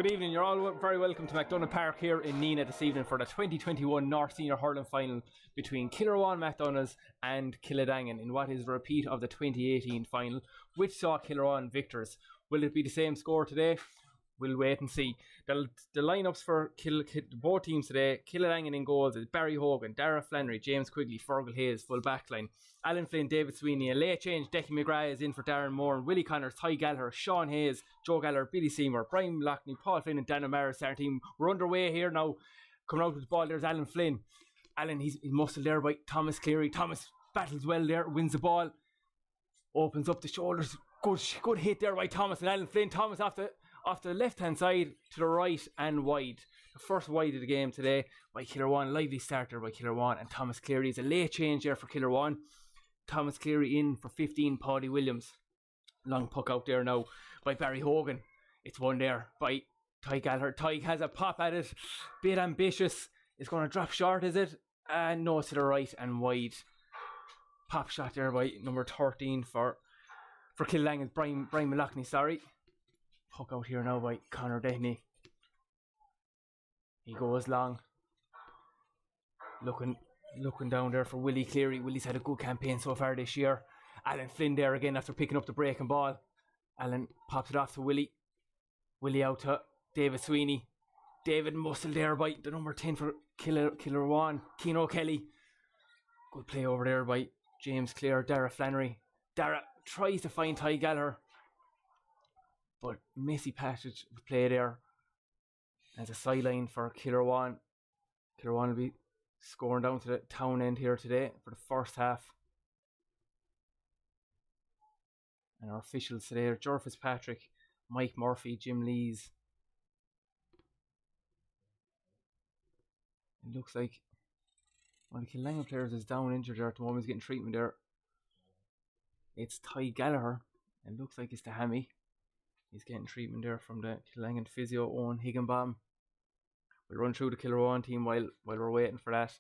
Good evening, you're all very welcome to MacDonagh Park here in Nenagh this evening for the 2021 North Senior Hurling Final between Kilruane MacDonaghs and Kiladangan in what is a repeat of the 2018 final, which saw Kilruane victors. Will it be the same score today? We'll wait and see. The lineups for both teams today: Kiladangan in goals is Barry Hogan, Dara Flannery, James Quigley, Fergal Hayes, full backline. Alan Flynn, David Sweeney. A late change: Decky McGrath is in for Darren Moore, and Willie Connors, Ty Gallagher, Sean Hayes, Joe Gallagher, Billy Seymour, Brian Loughney, Paul Flynn and Dan O'Mara starting team. We're underway here now. Coming out with the ball, there's Alan Flynn. Alan, he's muscled there by Thomas Cleary. Thomas battles well there, wins the ball, opens up the shoulders. Good hit there by Thomas and Alan Flynn. Thomas off the left hand side to the right and wide. The first wide of the game today by Kilruane. Lively starter by Kilruane, and Thomas Cleary is a late change there for Kilruane. Thomas Cleary in for 15, Paddy Williams. Long puck out there now by Barry Hogan. It's won there by Ty Gallagher. Ty has a pop at it, bit ambitious. It's going to drop short, is it? And no, to the right and wide. Pop shot there by number 13 for Kiladangan, Brian Loughney, sorry. Puck out here now by Conor Dehney. He goes long. Looking down there for Willie Cleary. Willie's had a good campaign so far this year. Alan Flynn there again after picking up the breaking ball. Alan pops it off to Willie. Willie out to David Sweeney. David muscled there by the number 10 for Kilruane, Keane Kelly. Good play over there by James Clare, Dara Flannery. Dara tries to find Ty Gallagher, but messy passage of play there. As a sideline for Kilruane. Kilruane will be scoring down to the town end here today for the first half. And our officials today are Ger Fitzpatrick, Mike Murphy, Jim Lees. It looks like one of the Kiladangan players is down injured there at the moment. He's getting treatment there. It's Ty Gallagher. It looks like it's the hammy. He's getting treatment there from the Kiladangan physio, Owen Higginbottom. We'll run through the Kilruane team while we're waiting for that.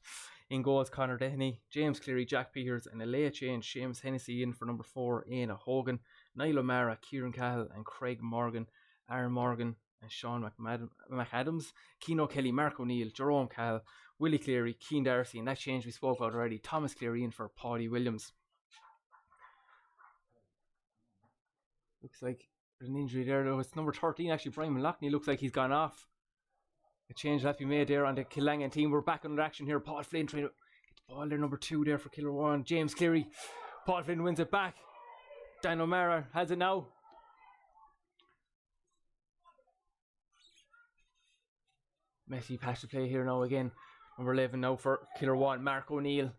In goals, Conor Dehney, James Cleary, Jack Peters, and a late change, Seamus Hennessy in for number 4, Éanna Hogan, Niall O'Mara, Kieran Cahill and Craig Morgan, Aaron Morgan and Sean McAdams, Keane Kelly, Mark O'Neill, Jerome Cahill, Willie Cleary, Keane Darcy, and that change we spoke about already, Thomas Cleary in for Paddy Williams. Looks like there's an injury there though. It's number 13 actually, Brian Loughney. Looks like he's gone off. A change that be made there on the Kiladangan team. We're back under action here. Paul Flynn trying to get the ball there, number 2 there for Kilruane. James Cleary. Paul Flynn wins it back. Dan O'Mara has it now. Messy patch to play here now again. Number 11 now for Kilruane, Mark O'Neill.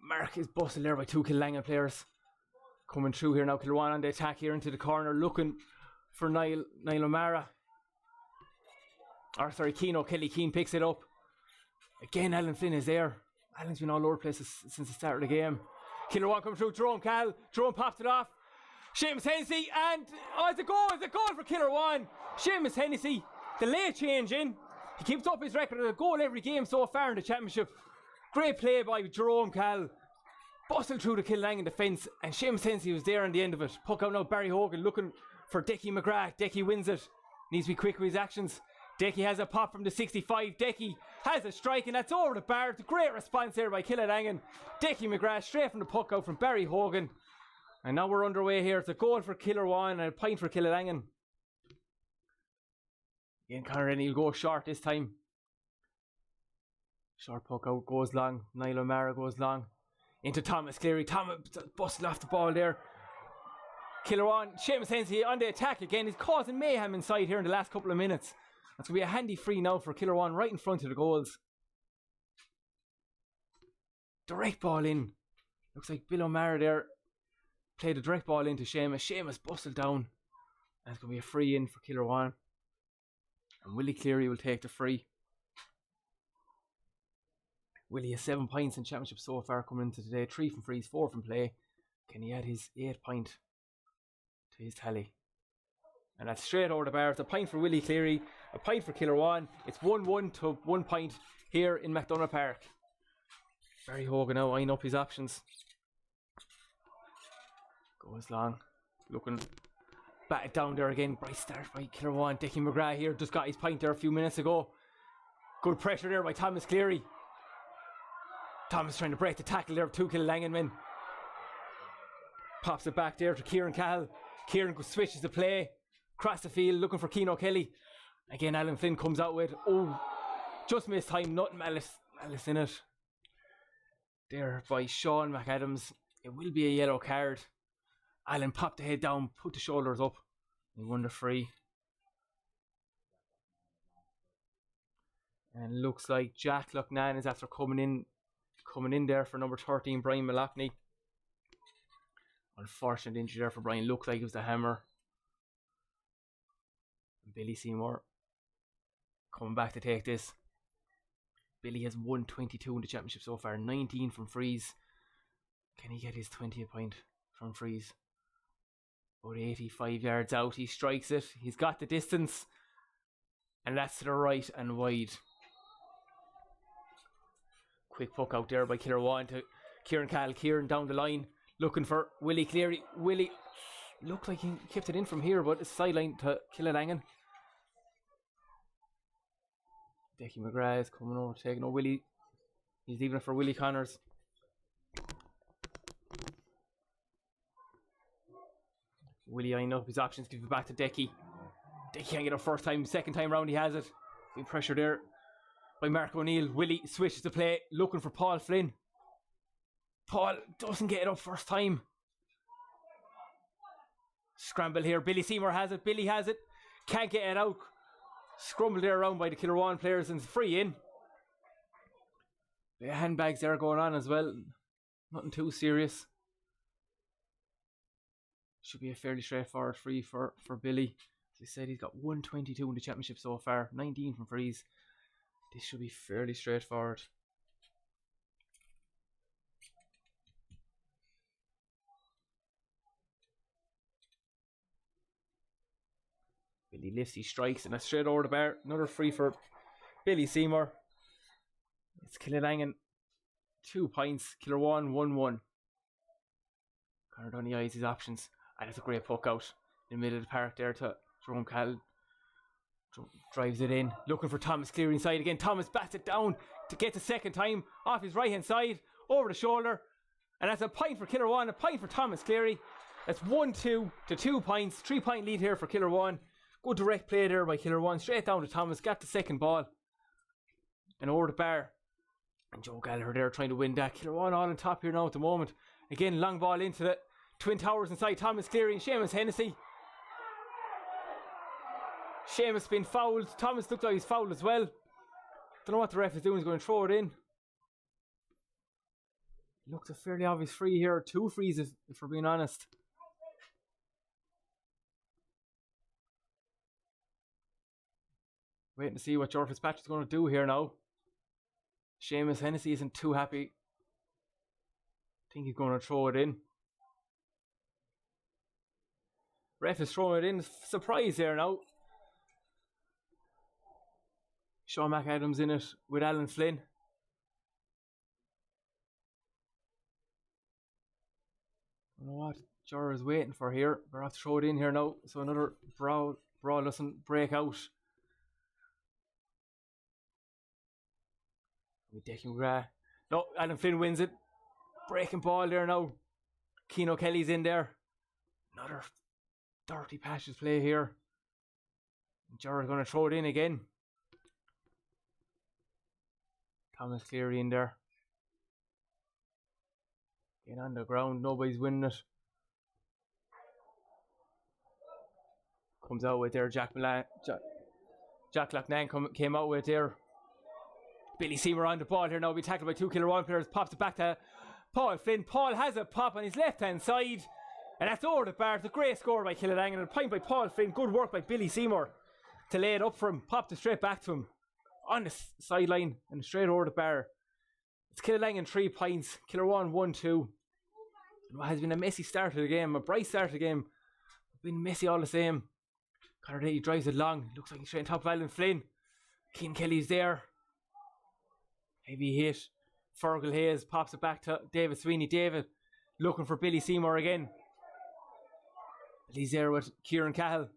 Mark is busted there by 2 Kiladangan players. Coming through here now, Kilruane on the attack here into the corner, looking for Niall O'Mara. Or sorry, Keane Kelly. Keane picks it up. Again, Alan Flynn is there. Alan's been all over the place since the start of the game. Kilruane coming through, Jerome Cahill. Jerome popped it off. Seamus Hennessy, and it's a goal for Kilruane. Seamus Hennessy, the late change in. He keeps up his record of a goal every game so far in the championship. Great play by Jerome Cahill. Bustled through the Kiladangan defence, and Seamus Hennessy was there on the end of it. Puck out now, Barry Hogan looking for Decky McGrath. Decky wins it. Needs to be quick with his actions. Decky has a pop from the 65. Decky has a strike, and that's over the bar. It's a great response there by Kiladangan. Decky McGrath straight from the puck out from Barry Hogan. And now we're underway here. It's a goal for Kilruane and a point for Kiladangan. Again, Conor Dehney will go short this time. Short puck out, goes long. Niall O'Mara goes long. Into Thomas Cleary. Thomas busted off the ball there. Kilruane, Seamus Hennessy on the attack again. He's causing mayhem inside here in the last couple of minutes. That's going to be a handy free now for Kilruane right in front of the goals. Direct ball in. Looks like Bill O'Mara there played a direct ball into Seamus. Seamus bustled down. And it's going to be a free in for Kilruane. And Willie Cleary will take the free. Willie has 7 points in championship so far coming into today. 3 from frees, 4 from play. Can he add his 8th point to his tally? And that's straight over the bar. It's a point for Willie Cleary, a point for Kilruane. It's 1-1 to 1 point here in MacDonagh Park. Barry Hogan now eyeing up his options. Goes long, looking Batted down there again. Bright start by Kilruane. Dickie McGrath here just got his point there a few minutes ago. Good pressure there by Thomas Cleary. Thomas trying to break the tackle there of two Kiladangan men. Pops it back there to Kieran Cahill. Kieran switches the play. Across the field looking for Keane O'Kelly. Again Alan Flynn comes out with, oh, just missed time. Nothing malice in it. There by Sean McAdams. It will be a yellow card. Alan popped the head down, put the shoulders up. He won the free. And looks like Jack Loughnane is after coming in there for number 13, Brian Malachney. Unfortunate injury there for Brian. Looked like it was the hammer. And Billy Seymour coming back to take this. Billy has won 22 in the championship so far, 19 from frees. Can he get his 20th point from frees? About 85 yards out, he strikes it. He's got the distance, and that's to the right and wide. Quick puck out there by Kilruane to Kieran Cahill. Kieran down the line, looking for Willie Cleary. Willie looked like he kept it in from here, but it's sideline to Kiladangan. Dickie McGrath is coming over, taking over Willie. He's leaving it for Willie Connors. Willie eyeing up his options, gives it back to Dickie. Dickie can't get it first time, second time round he has it. Big pressure there by Mark O'Neill. Willie switches the play, looking for Paul Flynn. Paul doesn't get it up first time. Scramble here, Billy Seymour has it, Billy has it. Can't get it out. Scrumbled there around by the Kilruane players and free in. The handbags there going on as well. Nothing too serious. Should be a fairly straightforward free for Billy. As I said, he's got 122 in the championship so far, 19 from frees. This should be fairly straightforward. Billy lifts, he strikes, and that's straight over the bar. Another free for Billy Seymour. It's Kiladangan 2 points, Kilruane 1-1. Connor Downey eyes his options. And it's a great puck out in the middle of the park there to Jerome Cahill. Drives it in, looking for Thomas Cleary inside again. Thomas bats it down to get the second time off his right hand side, over the shoulder. And that's a point for Kilruane, a point for Thomas Cleary. That's 1-2 to 2 points, 3 point lead here for Kilruane. Good direct play there by Kilruane, straight down to Thomas, got the second ball. And over the bar. And Joe Gallagher there trying to win that. Kilruane all on top here now at the moment. Again, long ball into the Twin Towers inside Thomas Cleary and Seamus Hennessy. Seamus been fouled. Thomas looked like he's fouled as well. Don't know what the ref is doing. He's going to throw it in. Looks a fairly obvious free here. 2 frees if we're being honest. Waiting to see what Ger Fitzpatrick's going to do here now. Seamus Hennessy isn't too happy. I think he's going to throw it in. Ref is throwing it in. Surprise there now. Sean McAdams in it with Alan Flynn. I don't know what Ger is waiting for here. We're off to throw it in here now. So another brawl doesn't break out. No, Alan Flynn wins it. Breaking ball there now. Keane O'Kelly's in there. Another dirty passes play here. Gerard's going to throw it in again. Thomas Cleary in there. Getting on the ground, nobody's winning it. Comes out with there, Jack Loughnane came out with there. Billy Seymour on the ball here now, be tackled by 2 Kilruane players, pops it back to Paul Flynn. Paul has a pop on his left hand side, and that's over the bar. It's a great score by Kiladangan, and a point by Paul Flynn. Good work by Billy Seymour to lay it up for him, popped it straight back to him on the sideline and straight over the bar. It's Kiladangan 3 points, Kilruane 1-2. What has been a messy start to the game, a bright start to the game, been messy all the same. Connor Day drives it long, looks like he's straight on top of Alan Flynn. Keane Kelly's there. Heavy hit. Fergal Hayes pops it back to David Sweeney. David looking for Billy Seymour again. He's there with Kieran Cahill.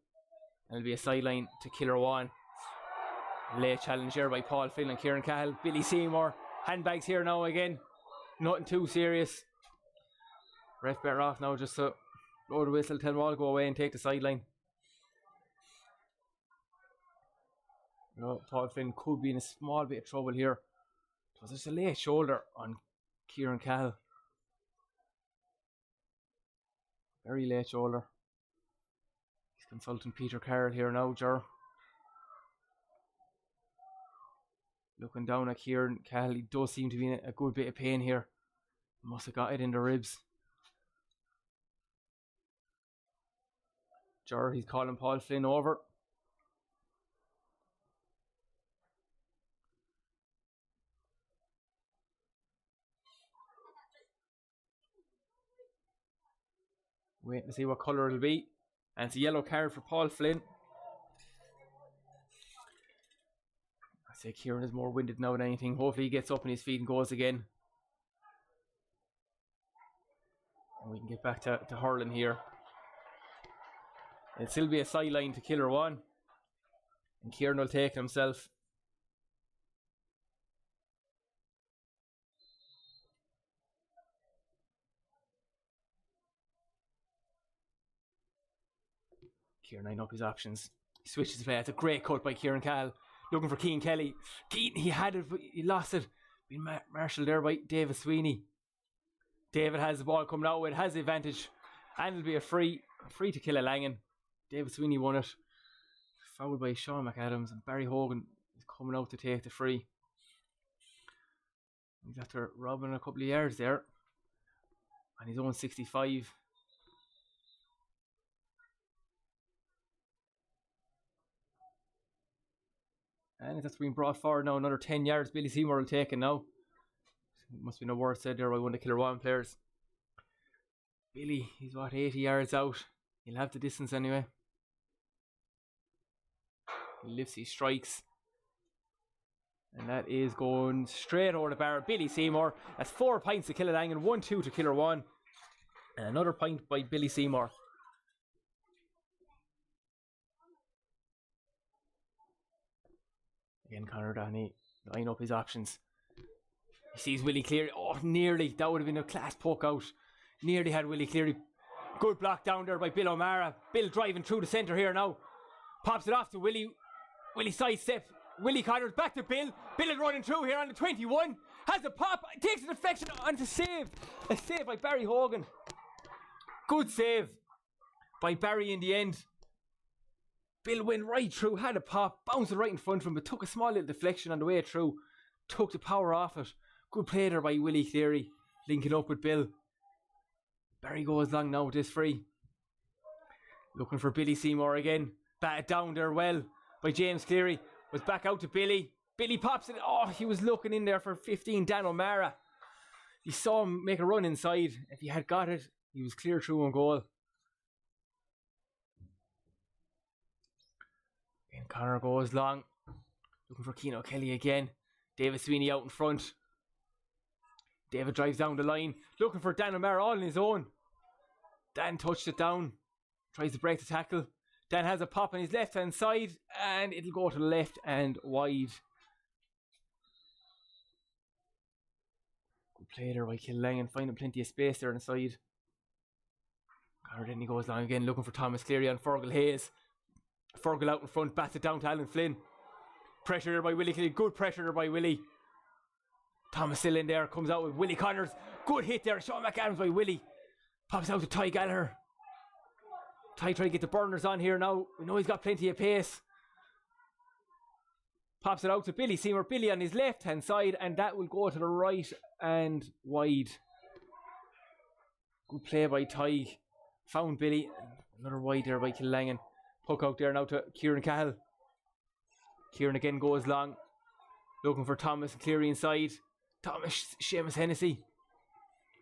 And it'll be a sideline to Kilruane. Late challenge here by Paul Flynn and Kieran Cahill. Billy Seymour. Handbags here now again. Nothing too serious. Ref better off now just to blow the whistle, tell them all to go away and take the sideline. Paul Flynn could be in a small bit of trouble here. Because there's a late shoulder on Kieran Cahill. Very late shoulder. He's consulting Peter Carroll here now, Ger. Looking down at Kieran Cahill, he does seem to be in a good bit of pain here. Must have got it in the ribs. Ger, he's calling Paul Flynn over. Waiting to see what colour it'll be. And it's a yellow card for Paul Flynn. I say Kieran is more winded now than anything. Hopefully he gets up on his feet and goes again. And we can get back to hurling here. It'll still be a sideline to Kilruane. And Kieran will take it himself. Kieran lining up his options. He switches the play. It's a great cut by Kieran Cahill. Looking for Keane Kelly. Keane, he had it, but he lost it. Being marshalled there by David Sweeney. David has the ball coming out with, has the advantage. And it'll be a free to Kiladangan. David Sweeney won it. Fouled by Sean McAdams. And Barry Hogan is coming out to take the free. He's after robbing a couple of yards there. On his own 65. And that's being brought forward now. Another 10 yards. Billy Seymour will take it now. Must be no word said there by one of the Kilruane players. Billy, he's what, 80 yards out. He'll have the distance anyway. He lifts, he strikes. And that is going straight over the bar. Billy Seymour. That's 4 points to Kiladangan, 1-2 to Kilruane. And another point by Billy Seymour. Again, Conor Downey line up his options. He sees Willie Cleary. Oh, nearly. That would have been a class poke out. Nearly had Willie Cleary. Good block down there by Bill O'Mara. Bill driving through the centre here now. Pops it off to Willie. Willie sidestep. Willie Connors back to Bill. Bill is running through here on the 21. Has a pop. Takes a deflection on to save. A save by Barry Hogan. Good save by Barry in the end. Bill went right through, had a pop, bounced it right in front of him, but took a small little deflection on the way through. Took the power off it. Good play there by Willie Cleary, linking up with Bill. Barry goes long now with this free. Looking for Billy Seymour again. Batted down there well by James Cleary. Was back out to Billy. Billy pops it. Oh, he was looking in there for 15. Dan O'Mara. You saw him make a run inside. If he had got it, he was clear through on goal. And Connor goes long. Looking for Keane O'Kelly again. David Sweeney out in front. David drives down the line. Looking for Dan O'Mara all on his own. Dan touched it down. Tries to break the tackle. Dan has a pop on his left hand side. And it'll go to the left and wide. Good play there by Kiladangan. Finding plenty of space there inside. Connor then he goes long again. Looking for Thomas Cleary on Fergal Hayes. Fergal out in front, bats it down to Alan Flynn. Pressure there by Willie Cleary. Good pressure there by Willie. Thomas still in there. Comes out with Willie Connors. Good hit there. Sean McAdams by Willie. Pops out to Ty Gallagher. Ty trying to get the burners on here now. We know he's got plenty of pace. Pops it out to Billy Seymour. Billy on his left hand side. And that will go to the right and wide. Good play by Ty. Found Billy. Another wide there by Kiladangan. Puck out there now to Kieran Cahill. Kieran again goes long. Looking for Thomas and Cleary inside. Thomas, Seamus Hennessy.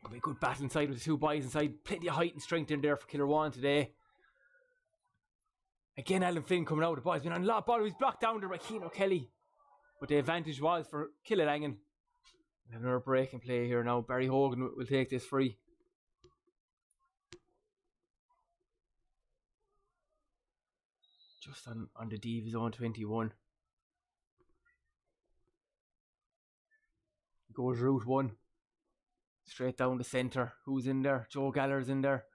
Could be a good battle inside with the two boys inside. Plenty of height and strength in there for Kilruane today. Again, Alan Flynn coming out. The ball's been on a lot of ball. He's blocked down there by Keane O'Kelly. But the advantage was for Kiladangan. Another breaking play here now. Barry Hogan will take this free. Just on the Diva Zone 21. Goes route 1. Straight down the centre. Who's in there? Joe Gallagher's in there.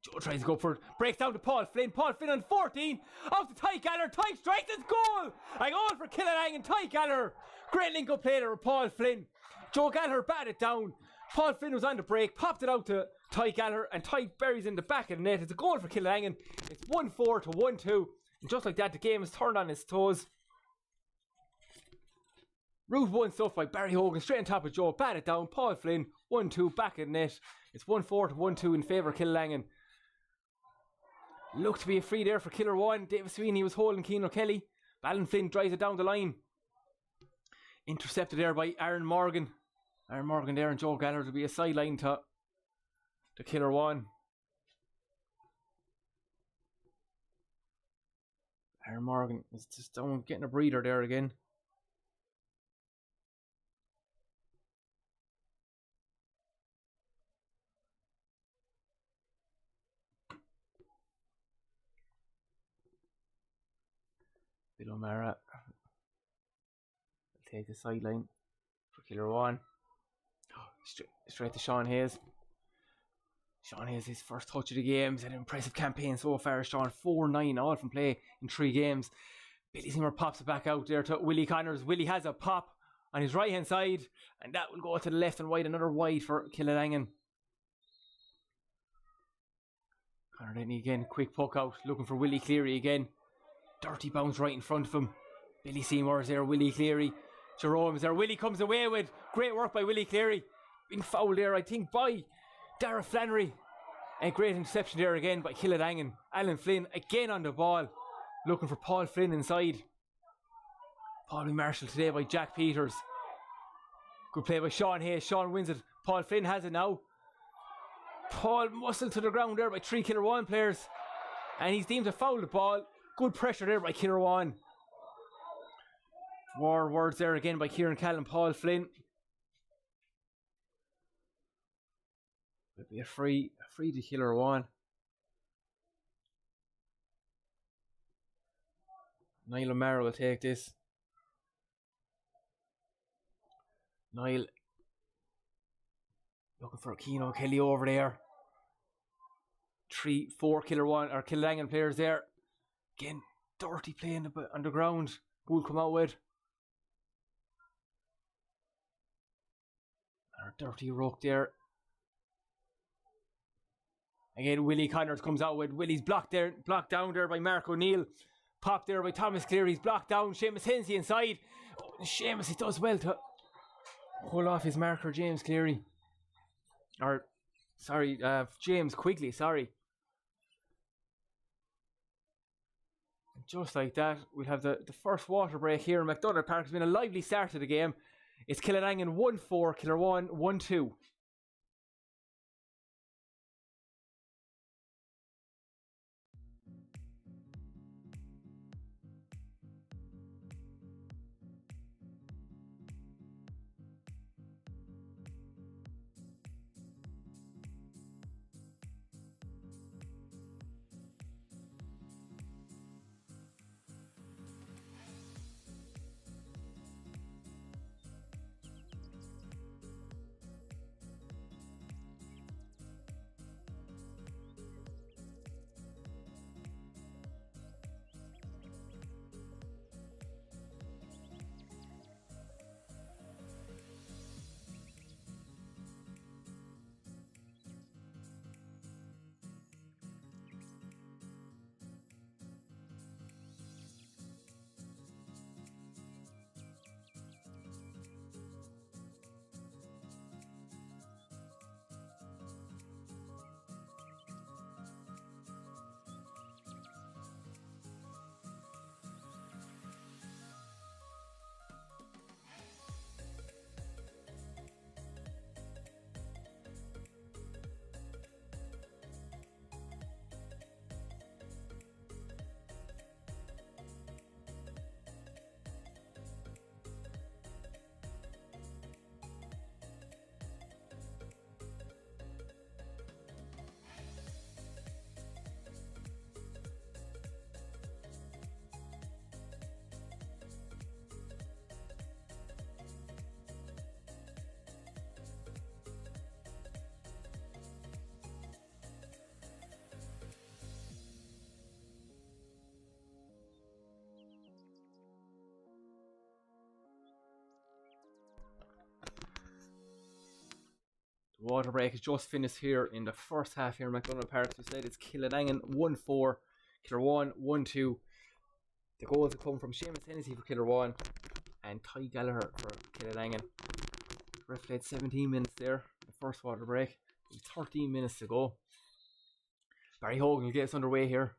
Joe tries to go for it. Breaks down to Paul Flynn. Paul Flynn on 14. Off to Ty Gallagher. Ty strikes his goal. A goal for Kiladangan and Ty Gallagher. Great link up play there with Paul Flynn. Joe Gallagher batted it down. Paul Flynn was on the break. Popped it out to Ty Gallagher. And Ty buries in the back of the net. It's a goal for Kiladangan. It's 1-4 to 1-2. And just like that, the game is turned on its toes. Route 1 stuff by Barry Hogan. Straight on top of Joe. Batted down. Paul Flynn. 1-2 back of the net. It's 1-4 to 1-2 in favour of Kiladangan. Looked to be a free there for Kilruane. David Sweeney was holding Keane O'Kelly. Alan Flynn drives it down the line. Intercepted there by Aaron Morgan. Aaron Morgan there and Joe Gallagher to be a sideline to Kilruane. Aaron Morgan is just down getting a breather there again. Bill O'Mara will take the sideline for Kilruane. Straight to Sean Hayes. Sean Hayes, his first touch of the game. He's had an impressive campaign so far. Sean 4-9 all from play in 3 games. Billy Zimmer pops it back out there to Willie Connors. Willie has a pop on his right hand side, and that will go to the left and wide. Another wide for Kiladangan. Connor Denny again, quick puck out, looking for Willie Cleary again. Dirty bounce right in front of him. Billy Seymour's there, Willie Cleary. Jerome's there. Willie comes away with great work by Willie Cleary. Been fouled there, I think, by Dara Flannery. A great interception there again by Kiladangan. Alan Flynn again on the ball. Looking for Paul Flynn inside. Paulie Marshall today by Jack Peters. Good play by Sean Hayes. Sean wins it. Paul Flynn has it now. Paul muscled to the ground there by 3 Kilruane players. And he's deemed to foul the ball. Good pressure there by Kilruane. More words there again by Kieran Callan, Paul Flynn. It'll be a free to Kilruane. Niall O'Mara will take this. Niall looking for Keane Kelly over there. 3-4 Kilruane or Kiladangan players there. Again, dirty play on the ground. Will come out with. Our dirty ruck there. Again, Willie Connors comes out with. Willie's blocked down there by Mark O'Neill. Popped there by Thomas Cleary. He's blocked down. Seamus Hensey inside. Oh, Seamus, he does well to pull off his marker, James Cleary. James Quigley, sorry. Just like that, we'll have the first water break here in MacDonagh Park. It's been a lively start to the game. It's Kiladangan 1-4, Kilruane 1-2. Water break has just finished here in the first half here in MacDonagh Park. We said it's Kiladangan 1-4, Kilruane 1-2. The goals have come from Seamus Hennessy for Kilruane and Ty Gallagher for Kiladangan. Ref played 17 minutes there, the first water break. 13 minutes to go. Barry Hogan will get us underway here.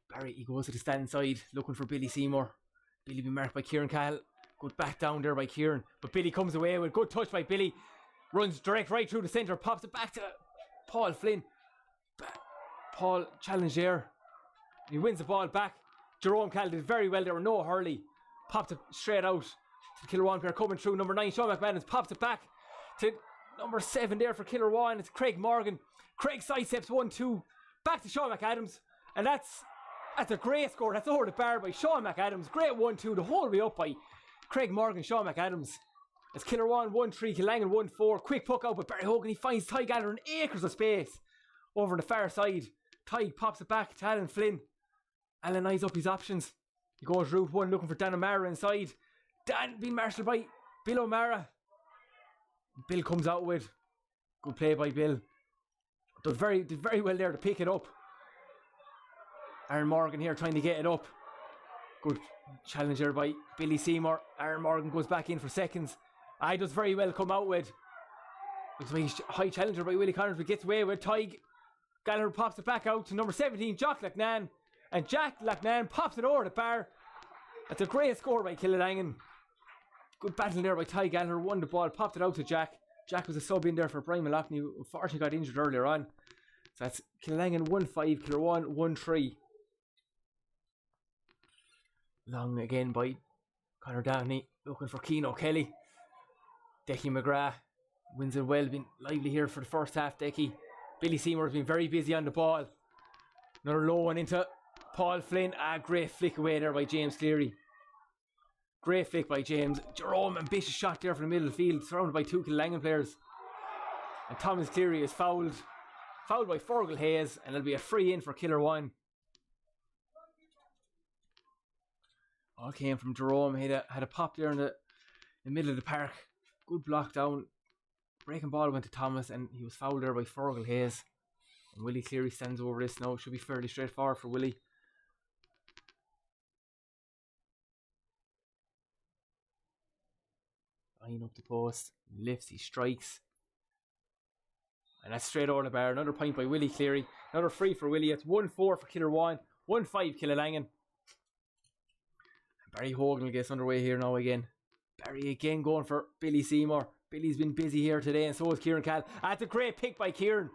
Barry, he goes to the stand side looking for Billy Seymour. Billy being marked by Kieran Cahill. Good back down there by Kieran, but Billy comes away with a good touch by Billy. Runs direct right through the centre, pops it back to Paul Flynn. Paul challenged there. He wins the ball back. Jerome Cahill did very well. There were no Hurley. Popped it straight out to the Kilruane player coming through. Number 9, Sean McManus, pops it back to number 7 there for Kilruane. It's Craig Morgan. Craig sidesteps 1-2. Back to Sean McAdams. And that's a great score. That's over the bar by Sean McAdams. Great 1-2 the whole way up by Craig Morgan, Sean McAdams. It's Kilruane 1-3, Kiladangan 1-4. Quick puck out by Barry Hogan. He finds Ty Gallagher in acres of space over the far side. Ty pops it back to Alan Flynn. Alan eyes up his options. He goes route 1 looking for Dan O'Mara inside. Dan being marshalled by Bill O'Mara. Bill comes out with good play by Bill. Did very well there to pick it up. Aaron Morgan here trying to get it up. Good challenge there by Billy Seymour. Aaron Morgan goes back in for seconds. He does very well come out with. It's a high challenger by Willie Connors, but gets away with Ty Gallagher. Pops it back out to number 17, Jack Lachnan. And Jack Lachnan pops it over the bar. That's a great score by Kiladangan. Good battle there by Ty Gallagher. Won the ball, popped it out to Jack. Jack was a sub in there for Brian Malachny, who unfortunately got injured earlier on. So that's Kiladangan 1-5, Kilruane 1-3. Long again by Conor Downey, looking for Keane O'Kelly. Decky McGrath wins it well, been lively here for the first half. Decky. Billy Seymour has been very busy on the ball. Another low one into Paul Flynn. Great flick away there by James Cleary. Great flick by James. Jerome, ambitious shot there from the middle of the field, surrounded by 2 Kiladangan players. And Thomas Cleary is fouled by Fergal Hayes, and it'll be a free in for Kilruane. All came from Jerome. Had a pop there in the middle of the park. Good block down. Breaking ball went to Thomas, and he was fouled there by Fergal Hayes. And Willie Cleary stands over this now. Should be fairly straightforward for Willie. Line up the post. Lifts, he strikes. And that's straight over the bar. Another point by Willie Cleary. Another free for Willie. It's 1-4 for Kilruane. 1-5 Kiladangan. Barry Hogan will get underway here now again. Barry again going for Billy Seymour. Billy's been busy here today, and so is Kieran Cahill. That's a great pick by Kieran.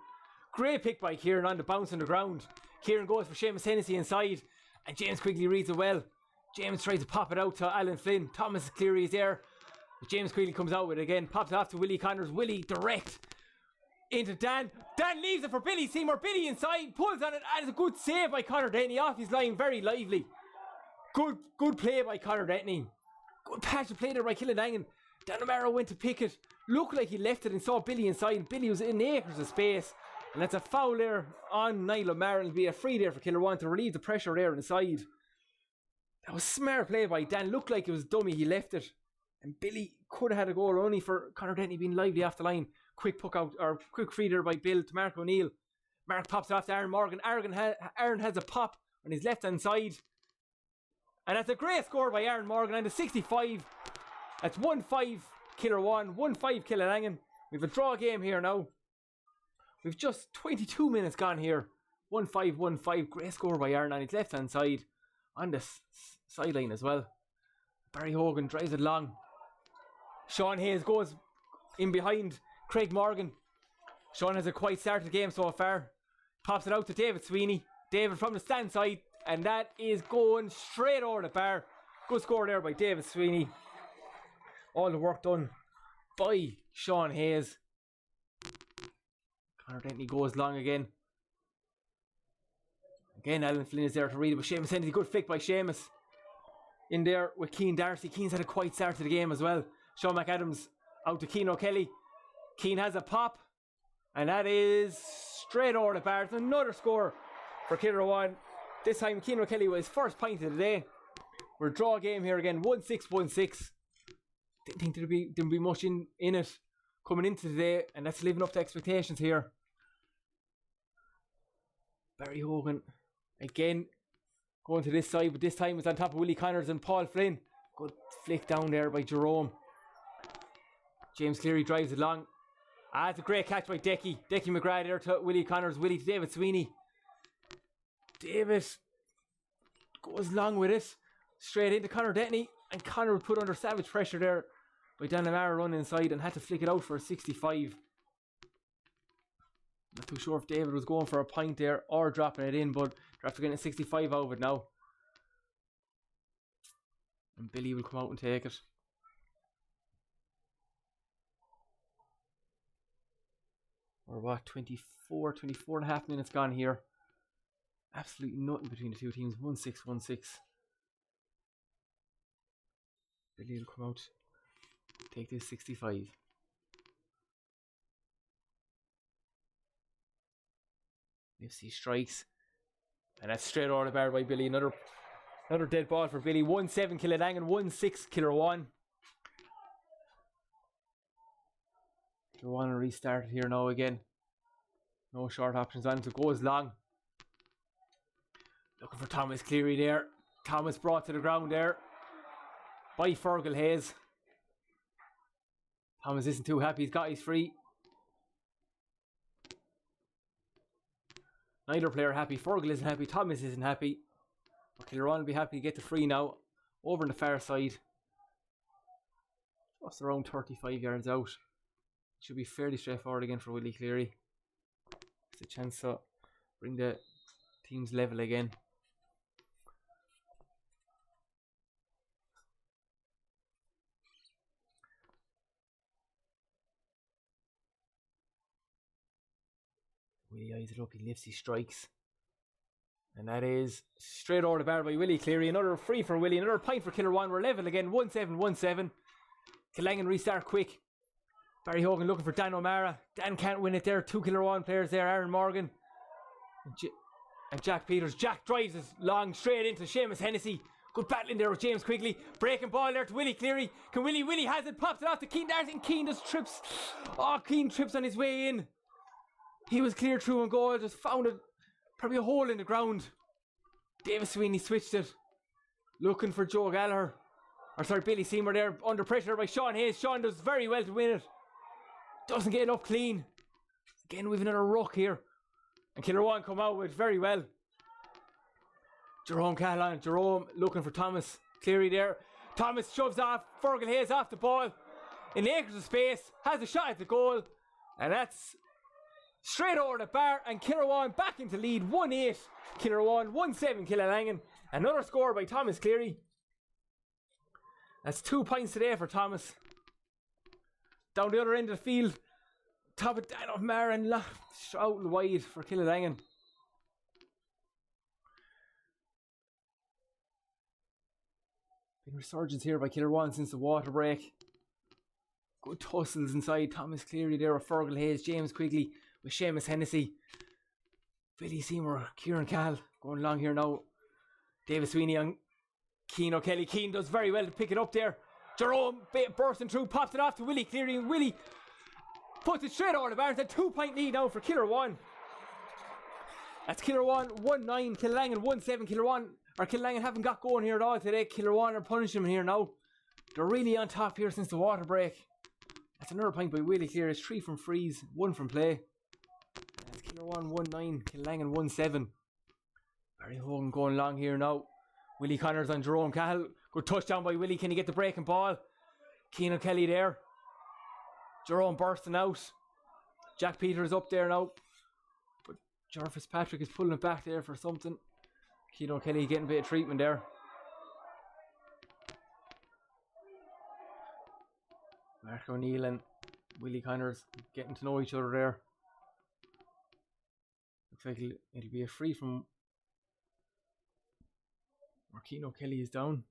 Great pick by Kieran on the bounce on the ground. Kieran goes for Seamus Hennessy inside, and James Quigley reads it well. James tries to pop it out to Alan Flynn. Thomas Cleary is there. But James Quigley comes out with it again. Pops it off to Willie Connors. Willie direct into Dan. Dan leaves it for Billy Seymour. Billy inside, pulls on it, and it's a good save by Conor Denny off his line. Very lively. Good play by Conor Denny. Good patch of play there by Kiladangan. Dan O'Mara went to pick it. Looked like he left it and saw Billy inside. Billy was in acres of space. And that's a foul there on Niall O'Mara. It'll be a free there for Kilruane to relieve the pressure there inside. That was smart play by Dan. Looked like it was dummy. He left it. And Billy could have had a goal only for Conor Denny being lively off the line. Quick puck out, or quick free there by Bill to Mark O'Neill. Mark pops it off to Aaron Morgan. Aaron has a pop on his left hand side. And that's a great score by Aaron Morgan. And the 65. That's 1-5 Kilruane, 1-5 Kiladangan. We've a draw game here now. We've just 22 minutes gone here. 1-5, 1-5. Great score by Aaron on his left hand side. On the sideline as well. Barry Hogan drives it long. Sean Hayes goes in behind Craig Morgan. Sean has a quite start to the game so far. Pops it out to David Sweeney. David from the stand side. And that is going straight over the bar. Good score there by David Sweeney. All the work done by Sean Hayes. Conor Denny goes long again. Again, Alan Flynn is there to read it, but Seamus Hennessy, good flick by Seamus. In there with Keane Darcy. Keane's had a quite start to the game as well. Sean McAdams out to Keane O'Kelly. Keane has a pop. And that is straight over the bar. It's another score for Kilruane. This time Keane O'Kelly was his first point of the day. We're a draw game here again. 1-6, 1-6. Didn't think there'd be much in it. coming into today, and that's living up to expectations here. Barry Hogan again going to this side, but this time it's on top of Willie Connors and Paul Flynn. Good flick down there by Jerome. James Cleary drives it long. It's a great catch by Decky McGrath there to Willie Connors. Willie to David Sweeney. David goes long with it. Straight into Conor Detney. And Conor was put under savage pressure there by Dan Amara running inside and had to flick it out for a 65. Not too sure if David was going for a point there or dropping it in, but they're after getting a 65 out of it now. And Billy will come out and take it. Or what, 24 and a half minutes gone here. Absolutely nothing between the two teams. 1-6, 1-6. Billy will come out, take this 65. Nipsey strikes. And that's straight over the bar by Billy. Another dead ball for Billy. 1-7 Kiladangan, 1-6 Kilruane. Kilruane restarted here now again. No short options on it, so it goes long. Looking for Thomas Cleary there. Thomas brought to the ground there by Fergal Hayes. Thomas isn't too happy, he's got his free. Neither player happy. Fergal isn't happy, Thomas isn't happy. But Kilruane will be happy to get the free now. Over on the far side. Just around 35 yards out. Should be fairly straightforward again for Willie Cleary. It's a chance to bring the teams level again. Willie eyes it up, he lifts, he strikes. And that is straight over the bar by Willie Cleary. Another free for Willie, another point for Kilruane. We're level again, 1-7, 1-7. Kiladangan restart quick. Barry Hogan looking for Dan O'Mara. Dan can't win it there. Two Kilruane players there, Aaron Morgan and Jack Peters. Jack drives it long straight into Seamus Hennessy. Good battling there with James Quigley. Breaking ball there to Willie Cleary. Can Willie has it, pops it off to Keane Darcy. Keane just trips. Oh, Keane trips on his way in. He was clear through and goal, just found it, probably a hole in the ground. David Sweeney switched it. Looking for Joe Gallagher. Or sorry, Billy Seymour there, under pressure by Sean Hayes. Sean does very well to win it. Doesn't get it up clean. Again, we've another ruck here. And Kilruane come out with very well. Jerome Callahan. Jerome looking for Thomas Cleary there. Thomas shoves off. Fergal Hayes off the ball. In acres of space. Has a shot at the goal. And that's straight over the bar, and Kilruane back into lead. 1-8 Kilruane, 1-7 Kiladangan. Another score by Thomas Cleary. That's 2 points today for Thomas. Down the other end of the field, top of Dan O'Mara and out wide for Kiladangan. Been resurgence here by Kilruane since the water break. Good tussles inside. Thomas Cleary there with Fergal Hayes, James Quigley with Seamus Hennessy. Billy Seymour, Kieran Cahill going along here now. David Sweeney on Keane O'Kelly. Keane does very well to pick it up there. Jerome bursting through, pops it off to Willie Cleary, and Willie puts it straight over the bar. It's a 2-point lead now for Kilruane. That's Kilruane 1-9, Kiladangan 1-7. Kiladangan haven't got going here at all today. Kilruane are punishing them here now. They're really on top here since the water break. That's another point by Willie Cleary. It's 3 from frees, 1 from play. That's Kilruane 1-9, Kiladangan 1-7. Barry Hogan going along here now. Willie Connors on Jerome Cahill. Good touchdown by Willie. Can he get the breaking ball? Keane O'Kelly there. Jerome bursting out. Jack Peters up there now. But Ger Fitzpatrick is pulling it back there for something. Keane O'Kelly getting a bit of treatment there. Mark O'Neill and Willie Connors getting to know each other there. Looks like it'll be a free from Keane O'Kelly is down.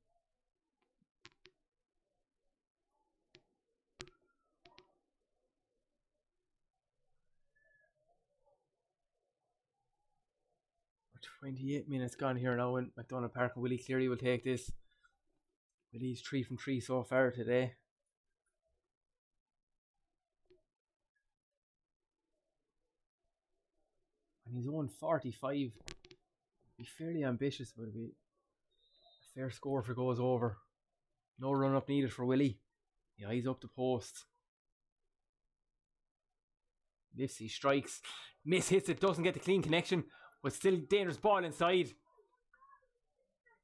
We're 28 minutes gone here now in MacDonagh Park, and Willie Cleary will take this. Willie's 3 from 3 so far today. his own 45. Be fairly ambitious, but it'll be a fair score if it goes over. No run up needed for Willie. Yeah, he's up the post. Lifts, he strikes. Miss hits it, doesn't get the clean connection, but still dangerous ball inside.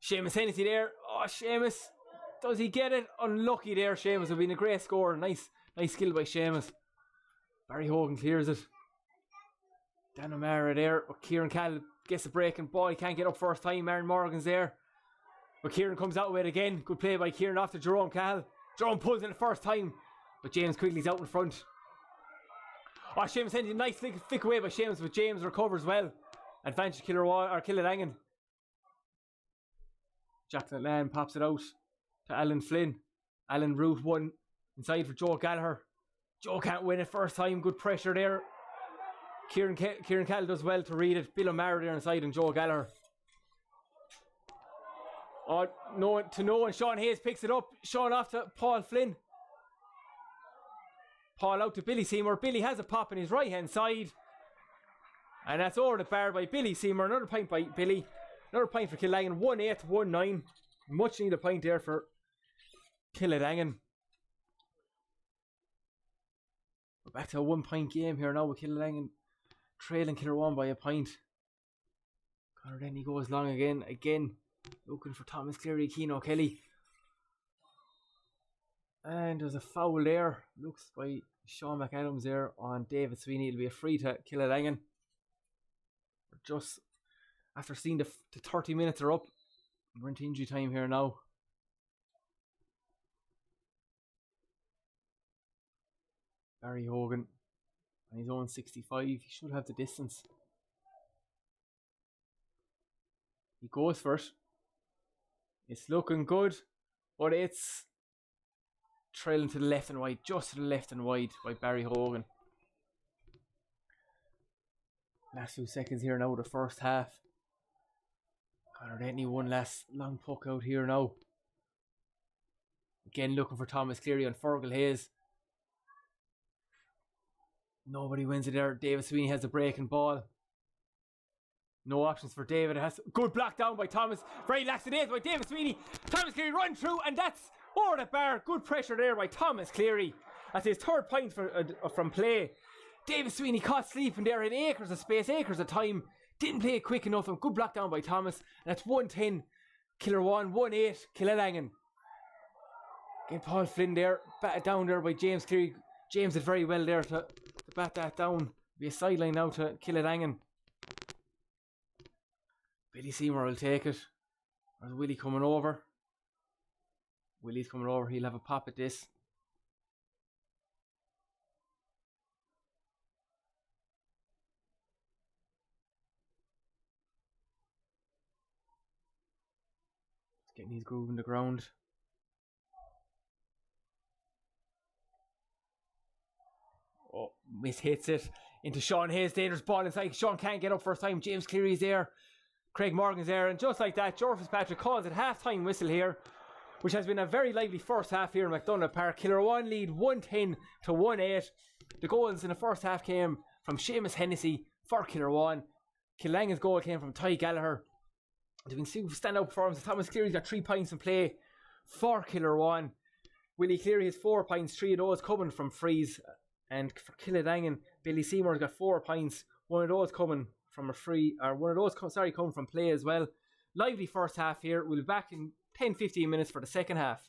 Seamus Hennessy there. Oh, Seamus. Does he get it? Unlucky there, Seamus. It would have been a great score. Nice skill by Seamus. Barry Hogan clears it. Dan O'Mara there. But Kieran Cal gets the breaking ball. He can't get up first time. Aaron Morgan's there. But Kieran comes out with it again. Good play by Kieran after Jerome Cal. Jerome pulls in the first time. But James Quigley's out in front. Oh, Seamus Hennessy. Nice flick away by Seamus. But James recovers well. Advantage Kiladangan. Jacqueline Lan pops it out to Alan Flynn. Alan route one inside for Joe Gallagher. Joe can't win it first time. Good pressure there. Kieran Cal does well to read it. Bill O'Mara there inside and Joe Gallagher. Oh, no one. Sean Hayes picks it up. Sean off to Paul Flynn. Paul out to Billy Seymour. Billy has a pop in his right hand side. And that's over the bar by Billy Seymour. Another point by Billy. Another point for Kiladangan. 1-8-1-9. Much needed point there for Kiladangan. We're back to a 1 point game here now with Kiladangan trailing Kilruane by a point. Connor Denny goes long again. Looking for Thomas Cleary, Keane O'Kelly. And there's a foul there. Looks by Sean McAdams there on David Sweeney. It'll be a free to Kiladangan. We're just after seeing the 30 minutes are up. We're into injury time here now. Barry Hogan on his own 65. He should have the distance. He goes for it. It's looking good, but it's trailing to the left and wide, just to the left and wide by Barry Hogan. Last few seconds here now, the first half. Connor Denny one last long puck out here now. Again looking for Thomas Cleary on Fergal Hayes. Nobody wins it there. David Sweeney has the breaking ball. No options for David. It has good block down by Thomas. Very lackadaisical by David Sweeney. Thomas Cleary run through and that's over the bar. Good pressure there by Thomas Cleary. That's his third point from play. David Sweeney caught sleeping there in acres of space, acres of time. Didn't play it quick enough and good block down by Thomas. And that's 1-10 Kilruane, 1-8 Kiladangan. Again Paul Flynn there. Batted down there by James Cleary. James did very well there to bat that down. Be a sideline now to Kiladangan. Billy Seymour will take it. There's Willie coming over. Willie's coming over. He'll have a pop at this. He's getting his groove in the ground. Oh, hits it into Sean Hayes. Dangerous ball inside. Sean can't get up first time. James Cleary's there. Craig Morgan's there. And just like that, Ger Fitzpatrick calls it half-time whistle here, which has been a very lively first half here in MacDonagh Park. Kilruane lead 1-10 to 1-8. The goals in the first half came from Seamus Hennessy for Kilruane. Kiladangan's goal came from Ty Gallagher. They've been standout performances. Thomas Cleary's got 3 points in play for Kilruane. Willie Cleary has 4 points, 3 of those coming from frees. And for Kiladangan, Billy Seymour's got 4 points, 1 of those coming from a free, or 1 of those coming from play as well. Lively first half here. We'll be back in 10-15 minutes for the second half.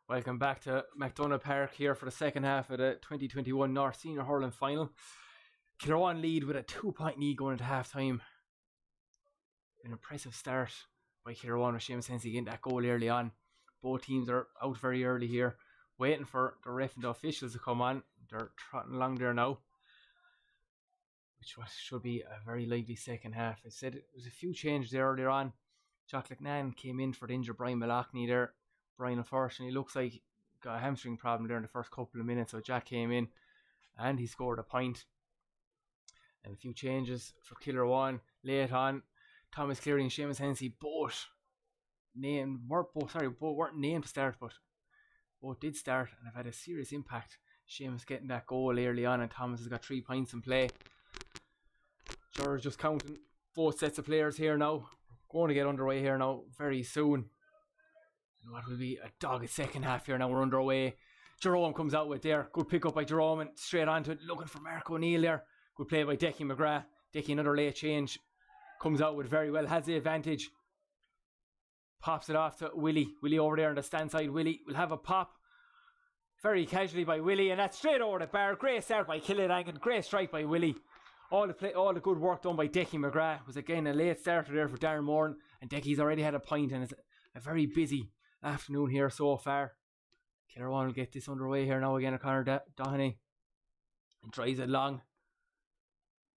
Welcome back to MacDonagh Park here for the second half of the 2021 North Senior Hurling Final. Kilruane lead with a 2-point lead going into half time. An impressive start by Kilruane with Seamus Hensey getting that goal early on. Both teams are out very early here, waiting for the ref and the officials to come on. They're trotting along there now, which should be a very lively second half. I said there was a few changes there earlier on. Kiladangan came in for the injured Brian Malachny there. Brian unfortunately looks like got a hamstring problem there in the first couple of minutes, so Jack came in and he scored a point. And a few changes for Kilruane late on. Thomas Cleary and Seamus Hensey both weren't named to start, but both did start and have had a serious impact. Seamus getting that goal early on, and Thomas has got 3 points in play. Ger's just counting both sets of players here now. Going to get underway here now very soon. What will be a dogged second half here now. We're underway. Jerome comes out with there. Good pick up by Jerome and straight onto it. Looking for Mark O'Neill there. Good play by Decky McGrath. Decky another late change. Comes out with very well. Has the advantage. Pops it off to Willie. Willie over there on the stand side. Willie will have a pop. Very casually by Willie. And that's straight over the bar. Great start by Kiladangan. Great strike by Willie. All the good work done by Decky McGrath. Was again a late starter there for Darren Moran. And Decky's already had a point, and it's a very busy afternoon here so far. Kilruane will get this underway here now again. Conor Doherty and drives it long.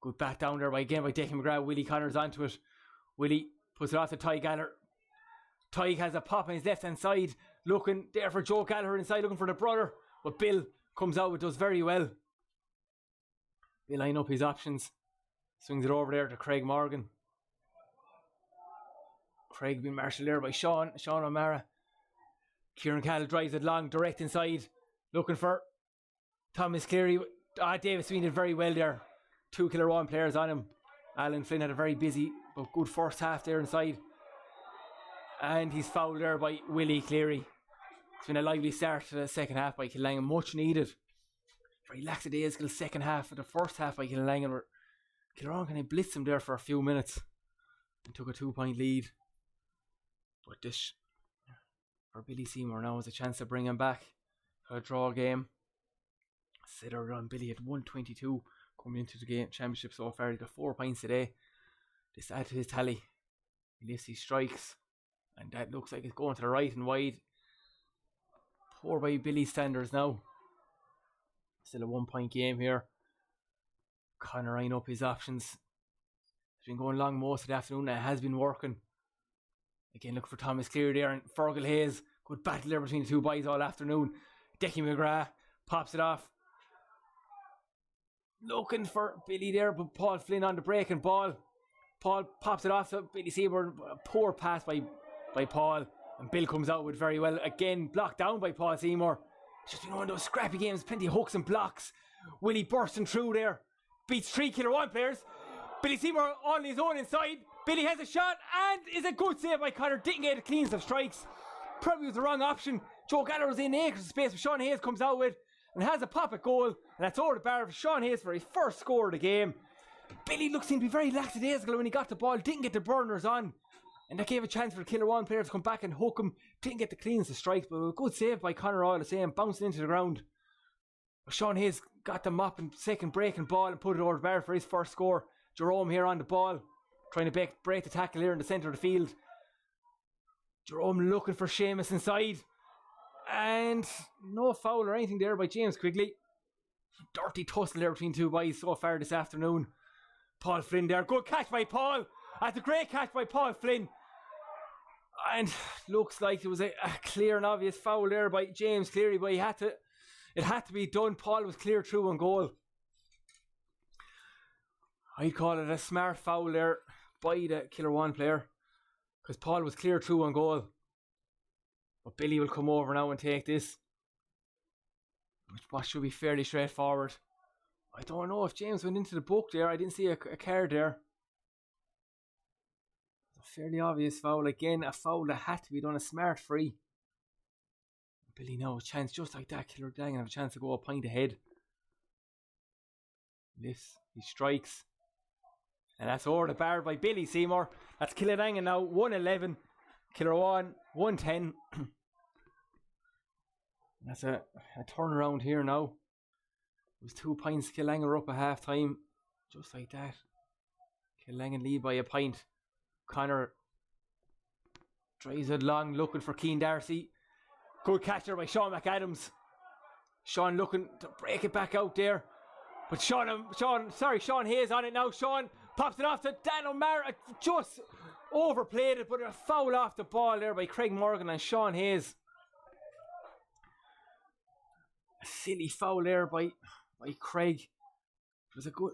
Good bat down there by Decky McGrath. Willie Connors onto it. Willie puts it off to Ty Gallagher. Ty has a pop on his left hand side, looking there for Joe Gallagher inside, looking for the brother, but Bill comes out and does very well. Bill line up his options, swings it over there to Craig Morgan. Craig being marshalled there by Sean O'Mara. Kieran Cahill drives it long, direct inside, looking for Thomas Cleary. David Sweeney did very well there. 2 Kilruane players on him. Alan Flynn had a very busy but good first half there inside. And he's fouled there by Willie Cleary. It's been a lively start to the second half by Kiladangan, much needed. Very lackadaisical second half of the first half by Kiladangan, where Kilruane kind of blitzed him there for a few minutes and took a 2-point lead. But this, for Billy Seymour now, is a chance to bring him back to a draw game. Sitter on Billy at 122 coming into the game championship so far. He got 4 points today. This add to his tally. He lifts his strikes, and that looks like it's going to the right and wide. Poor by Billy's standards now. Still a 1-point game here. Connor eyeing up his options. He's been going long most of the afternoon and it has been working. Again, look for Thomas Cleary there and Fergal Hayes. Good battle there between the two boys all afternoon. Decky McGrath pops it off. Looking for Billy there, but Paul Flynn on the breaking ball. Paul pops it off to Billy Seymour. A poor pass by Paul. And Bill comes out with very well. Again, blocked down by Paul Seymour. It's just been one of those scrappy games. Plenty of hooks and blocks. Willie bursting through there. Beats 3 Kilruane players. Billy Seymour on his own inside. Billy has a shot and is a good save by Connor. Didn't get a cleans of strikes. Probably was the wrong option. Joe Gallagher was in acres of space, but Sean Hayes comes out with and has a pop at goal. And that's over the bar for Sean Hayes for his first score of the game. Billy looks to be very lackadaisical when he got the ball. Didn't get the burners on. And that gave a chance for the Kilruane players to come back and hook him. Didn't get the cleans of strikes, but a good save by Connor all the same. Bouncing into the ground. But Sean Hayes got the mop and second breaking ball and put it over the bar for his first score. Jerome here on the ball. Trying to break the tackle here in the centre of the field. Jerome looking for Seamus inside. And no foul or anything there by James Quigley. Dirty tussle there between two boys so far this afternoon. Paul Flynn there. Good catch by Paul. That's a great catch by Paul Flynn. And looks like there was a clear and obvious foul there by James Cleary, but it had to be done. Paul was clear through on goal. I'd call it a smart foul there by the Kilruane player, because Paul was clear through on goal. But Billy will come over now and take this, which should be fairly straightforward. I don't know if James went into the book there. I didn't see a card there. A fairly obvious foul. Again, a foul that had to be done. A smart free. Billy now a chance just like that. Kiladangan have a chance to go a point ahead. Lifts, he strikes. And that's over the bar by Billy Seymour. That's Kiladangan now 111. Kilruane 110. That's a turnaround here now. It was 2 points. Kiladangan were up at half time. Just like that. Kiladangan lead by a point. Connor drives it long, looking for Keane Darcy. Good catch there by Sean McAdams. Sean looking to break it back out there. But Sean Hayes on it now. Sean pops it off to Dan O'Mara. Just overplayed it, but a foul off the ball there by Craig Morgan and Sean Hayes. A silly foul there by Craig. It was a good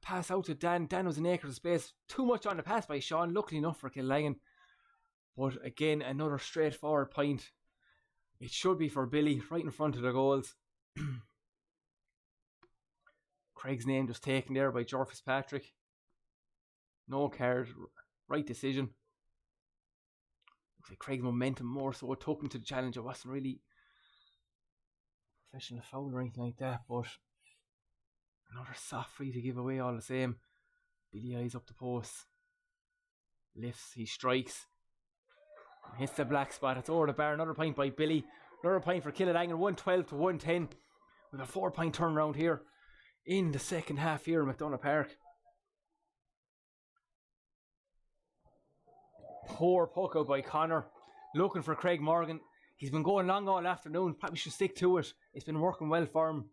pass out to Dan. Dan was in acres of space. Too much on the pass by Sean. Luckily enough for Kiladangan. But again, another straightforward point. It should be for Billy, right in front of the goals. Craig's name just taken there by Ger Fitzpatrick. No card. Right decision. Looks like Craig's momentum more so it took him to the challenge. It wasn't really professional foul or anything like that, but another soft free to give away all the same. Billy eyes up the post. Lifts, he strikes. Hits the black spot. It's over the bar. Another point by Billy. Another point for Kiladangan. 112 to 110. With a 4-point turnaround here in the second half here at MacDonagh Park. Poor puck out by Connor. Looking for Craig Morgan. He's been going long all afternoon. Probably should stick to it. It's been working well for him.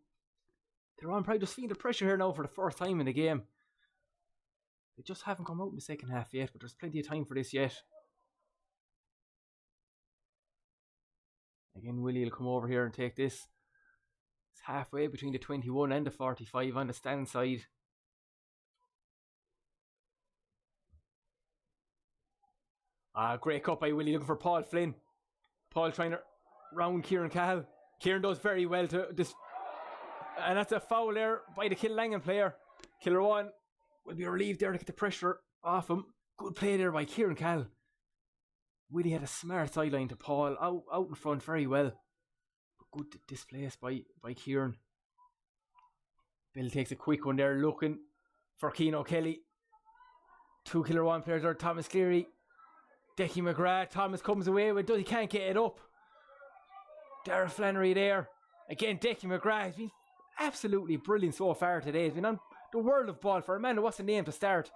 They're on probably just feeling the pressure here now for the first time in the game. They just haven't come out in the second half yet, but there's plenty of time for this yet. Again, Willie will come over here and take this. It's halfway between the 21 and the 45 on the stand side. Great cut by Willie, looking for Paul Flynn. Paul trying to round Kieran Cahill. Kieran does very well to this. And that's a foul there by the Kiladangan player. Kilruane will be relieved there to get the pressure off him. Good play there by Kieran Cahill. Willie had a smart sideline to Paul, out in front very well. But good displaced by Kieran. Bill takes a quick one there, looking for Keane O'Kelly. 2 Kilruane players there, Thomas Cleary. Decky McGrath, Thomas comes away with it, he can't get it up. Darragh Flannery there. Again, Decky McGrath has been absolutely brilliant so far today. He's been on the world of ball for a man who wasn't named to start.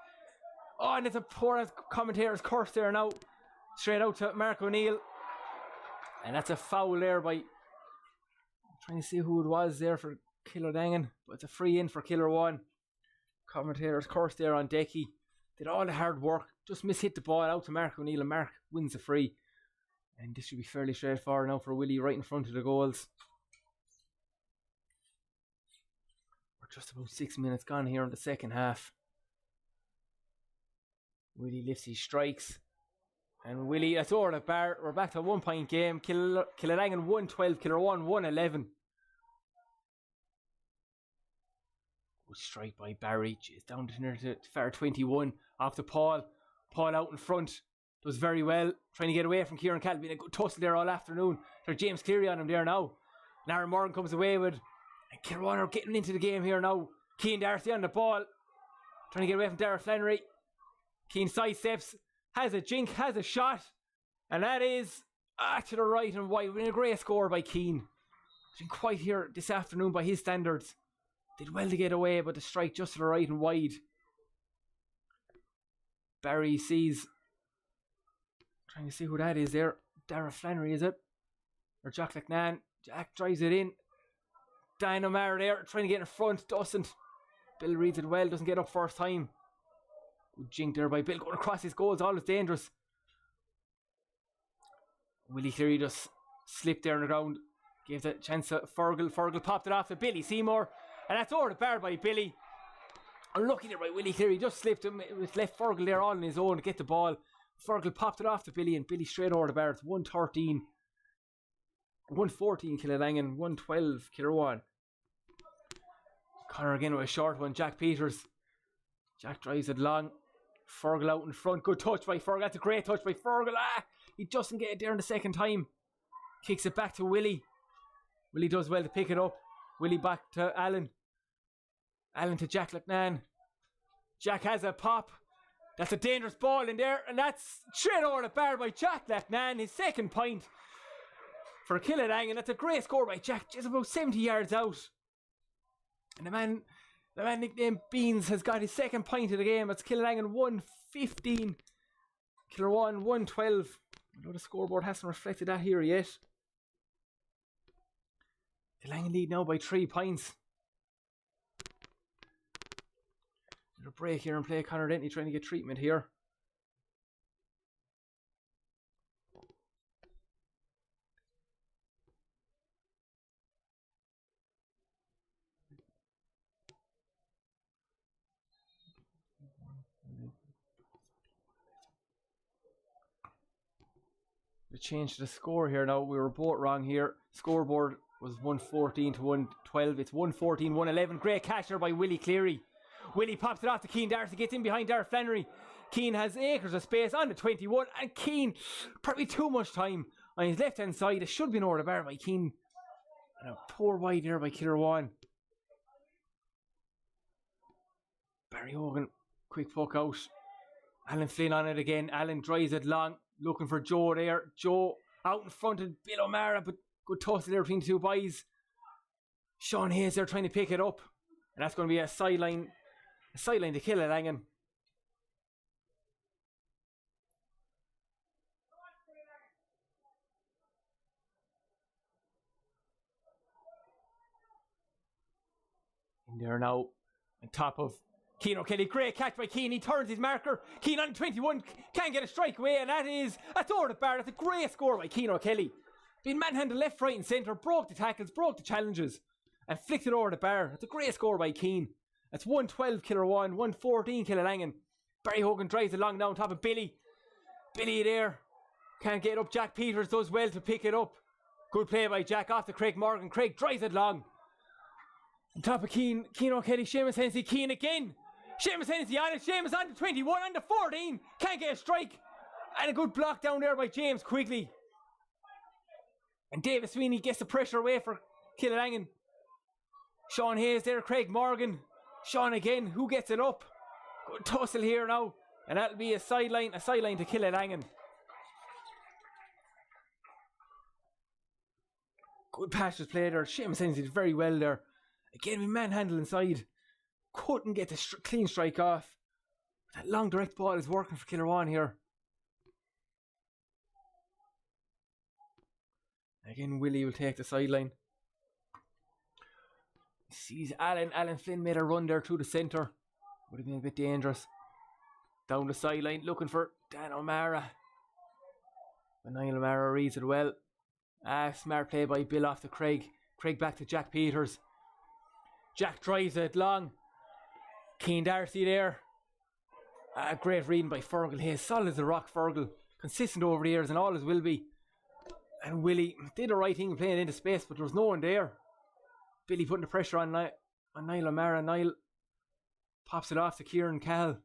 Oh, and it's a poor commentator's curse there now. Straight out to Mark O'Neill. And that's a foul there by... I'm trying to see who it was there for Kiladangan. But it's a free in for Kilruane. Commentator's curse there on Decky. Did all the hard work. Just mishit the ball out to Mark O'Neill. And Mark wins the free. And this should be fairly straightforward now for Willie right in front of the goals. We're just about 6 minutes gone here in the second half. Willie lifts his strikes. And Willie, that's over the bar. We're back to a 1-point game. Kiladangan 112, Kilruane 111. Good strike by Barry. Jeez, down to far 21. Off to Paul. Paul out in front. Does very well. Trying to get away from Kieran Cahill. Been a good tussle there all afternoon. There's James Cleary on him there now. And Aaron Morgan comes away with. And Kilruane are getting into the game here now. Keane Darcy on the ball. Trying to get away from Darragh Flannery. Keane sidesteps. Has a jink, has a shot. And that is to the right and wide. A great score by Keane. It's been quite here this afternoon by his standards. Did well to get away, but the strike just to the right and wide. Barry sees. Trying to see who that is there. Darragh Flannery, is it? Or Jack Lecnan. Jack drives it in. Dan O'Mara there, trying to get in front. Doesn't. Bill reads it well, doesn't get up first time. Good jink there by Bill, going across his goals, all is dangerous. Willie Cleary just slipped there on the ground, gave the chance to Fergal. Fergal popped it off to Billy Seymour, and that's over the bar by Billy. Unlucky there by Willie Cleary, just slipped him. It was left Fergal there all on his own to get the ball. Fergal popped it off to Billy, and Billy straight over the bar. It's 113. 114 Kiladangan, 112 Kilruane. Connor again with a short one. Jack Peters. Jack drives it long. Fergal out in front. Good touch by Fergal. That's a great touch by Fergal. He doesn't get it there in the second time. Kicks it back to Willie. Willie does well to pick it up. Willie back to Allen. Allen to Jack Lecnan. Jack has a pop. That's a dangerous ball in there. And that's straight over the bar by Jack Lecnan. His second point. for Kiladangan. That's a great score by Jack, just about 70 yards out. And the man nicknamed Beans has got his second point of the game. It's Kiladangan 115, Kilruane 112. I know the scoreboard hasn't reflected that here yet. Kiladangan lead now by 3 points. A break here and play. Conor Dentley trying to get treatment here. The change to the score here now. We were both wrong here. Scoreboard was 114 to 112. It's 114, 111. Great catch there by Willie Cleary. Willie pops it off to Keane Darcy, gets in behind Darragh Flannery. Keane has acres of space on the 21, and Keane, probably too much time on his left hand side. It should have been over the bar by Keane. And a poor wide there by Kilruane. Barry Hogan, quick fuck out. Alan Flynn on it again. Alan drives it long, looking for Joe there. Joe out in front of Bill O'Mara, but good tussle there between the two boys. Sean Hayes there trying to pick it up. And that's going to be a sideline to Kiladangan. In there now, on top of Keane O'Kelly. Great catch by Keane. He turns his marker. Keane on 21 can't get a strike away, and that's over the bar. That's a great score by Keane O'Kelly. Being manhandled left, right, and centre, broke the tackles, broke the challenges, and flicked it over the bar. That's a great score by Keane. That's 112 Kilruane, 114 Kiladangan. Barry Hogan drives along now on top of Billy. Billy there. Can't get up. Jack Peters does well to pick it up. Good play by Jack off to Craig Morgan. Craig drives it long. On top of Keane O'Kelly, Seamus Hennessy. Keane again. Seamus Hennessy on it. Seamus on to 21, on to 14. Can't get a strike. And a good block down there by James Quigley. And David Sweeney gets the pressure away for Kiladangan. Sean Hayes there. Craig Morgan. Sean again, who gets it up? Good tussle here now. And that'll be a sideline to Kiladangan. Good pass was played there. Seamus Hennessy did very well there. Again, we manhandle inside. Couldn't get the clean strike off. That long direct ball is working for Kilruane here. Again, Willie will take the sideline. Sees Alan Flynn made a run there through the centre. Would have been a bit dangerous. Down the sideline, looking for Dan O'Mara. But Niall O'Mara reads it well. Smart play by Bill off to Craig. Craig back to Jack Peters. Jack drives it long. Keane Darcy there. Great reading by Fergal Hayes. Solid as a rock, Fergal. Consistent over the years and always will be. And Willie did the right thing playing into space, but there was no one there. Billy putting the pressure on Niall O'Mara. Niall pops it off to Kieran Cahill.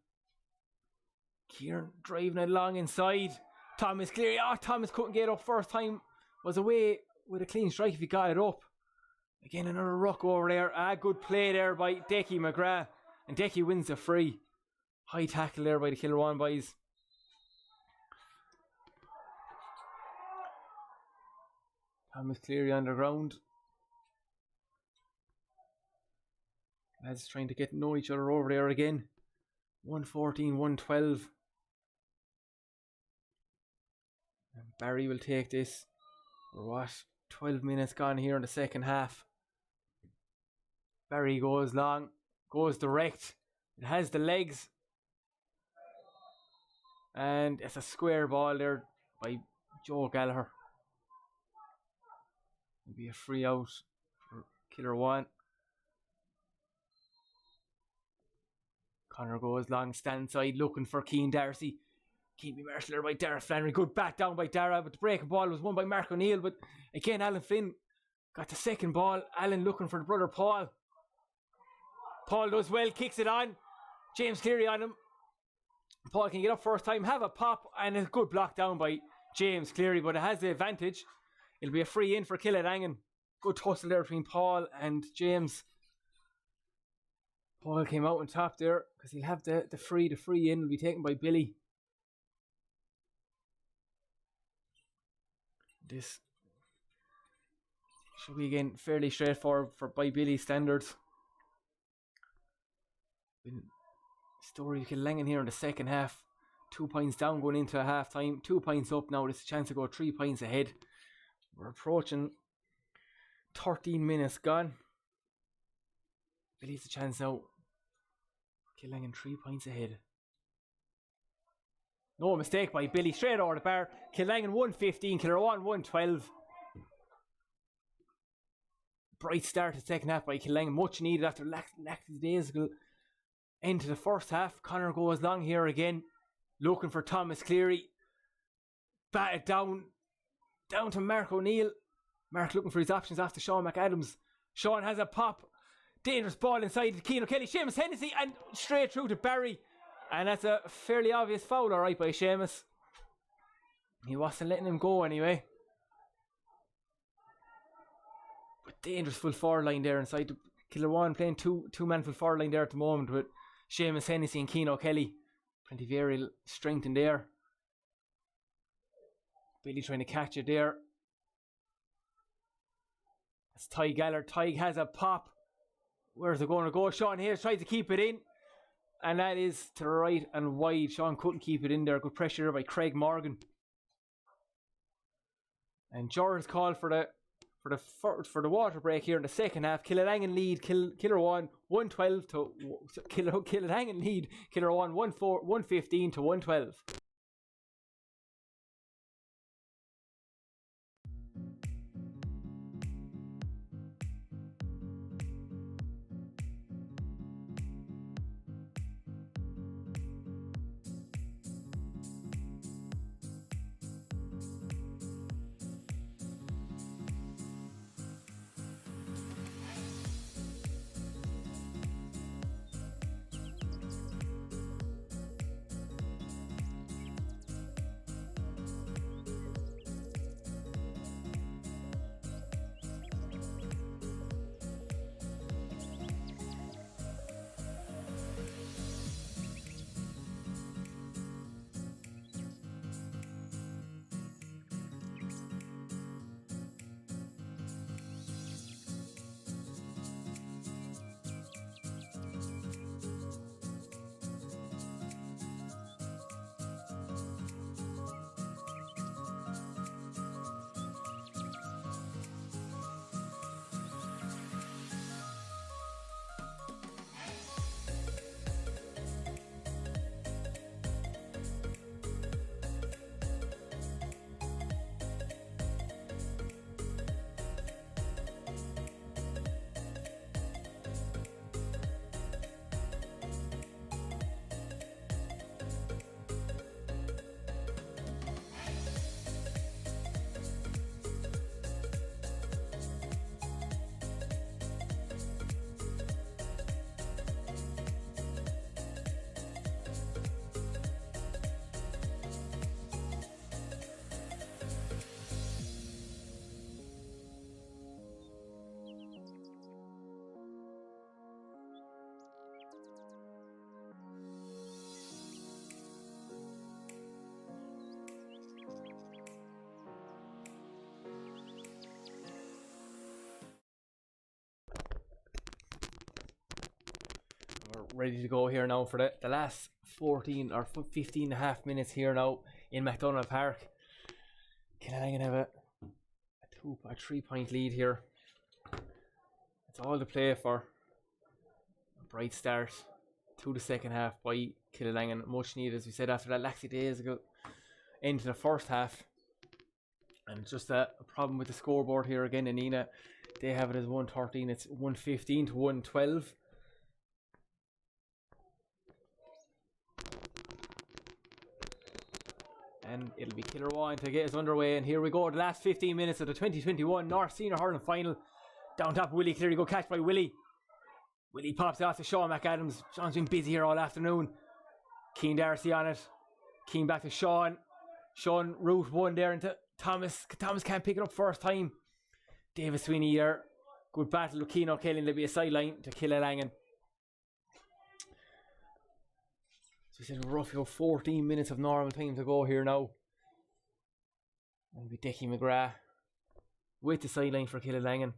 Kieran driving it long inside. Thomas Cleary. Thomas couldn't get up first time. Was away with a clean strike if he got it up. Again, another ruck over there. Good play there by Decky McGrath. And Decky wins the free. High tackle there by the Kilruane boys. Thomas Cleary on the ground. Lads trying to get to know each other over there again. 114, 112. And Barry will take this. We're 12 minutes gone here in the second half. Barry goes long, goes direct. It has the legs. And it's a square ball there by Joe Gallagher. It'll be a free out for Kilruane. Connor goes long, stand side, looking for Keane Darcy. Keane be marshalled there by Darragh Flannery. Good back down by Darragh, but the breaking ball was won by Mark O'Neill. But again, Alan Flynn got the second ball. Alan looking for the brother Paul. Paul does well, kicks it on. James Cleary on him. Paul can get up first time, have a pop, and a good block down by James Cleary, but it has the advantage. It'll be a free in for Kiladangan. Good tussle there between Paul and James. Paul came out on top there because he'll have the free in will be taken by Billy. This Should be again fairly straightforward for by Billy's standards. Story of Kiladangan here in the second half. 2 points down going into half time. 2 points up now. There's a chance to go 3 points ahead. We're approaching 13 minutes gone. Billy's a chance now. Kiladangan 3 points ahead. No mistake by Billy. Straight over the bar. Kiladangan 115. Kilruane 112. Bright start to the second half by Kiladangan. Much needed after lackadaisical end to the first half. Connor goes long here again. Looking for Thomas Cleary. Batted down. Down to Mark O'Neill. Mark looking for his options after Sean McAdams. Sean has a pop. Dangerous ball inside to Keane O'Kelly. Seamus Hennessy and straight through to Barry. And that's a fairly obvious foul, alright, by Seamus. He wasn't letting him go anyway. But dangerous full forward line there inside. Kilruane playing two-man full forward line there at the moment with Seamus Hennessy and Keane O'Kelly. Plenty of aerial strength in there. Billy trying to catch it there. That's Ty Gallard. Ty has a pop. Where's it going to go? Sean Hayes tries to keep it in. And that is to the right and wide. Sean couldn't keep it in there. Good pressure there by Craig Morgan. And Jordan's called for the water break here in the second half. Kiladangan lead Kilruane 112 to Kiladangan lead Kilruane 115 to 112. Ready to go here now for the last 14 or 15 and a half minutes here now in MacDonagh Park. Kiladangan have a 3 point lead here. It's all to play for. A bright start to the second half by Kiladangan. Much needed, as we said, after that lackadaisical end to the first half. And it's just a problem with the scoreboard here again in Nenagh. They have it as 113. It's 115 to 112. And it'll be Kilruane to get us underway. And here we go, the last 15 minutes of the 2021 North Senior Hurling Final. Down top, Willie Cleary, go catch by Willie. Willie pops off to Sean McAdams. Sean's been busy here all afternoon. Keen Darcy on it. Keen back to Sean. Sean route one there into Thomas. Thomas can't pick it up first time. David Sweeney here. Good battle with Keane O'Kelly. There'll be a sideline to Kiladangan. So we said roughly 14 minutes of normal time to go here now. It'll be Dickie McGrath with the sideline for Kiladangan.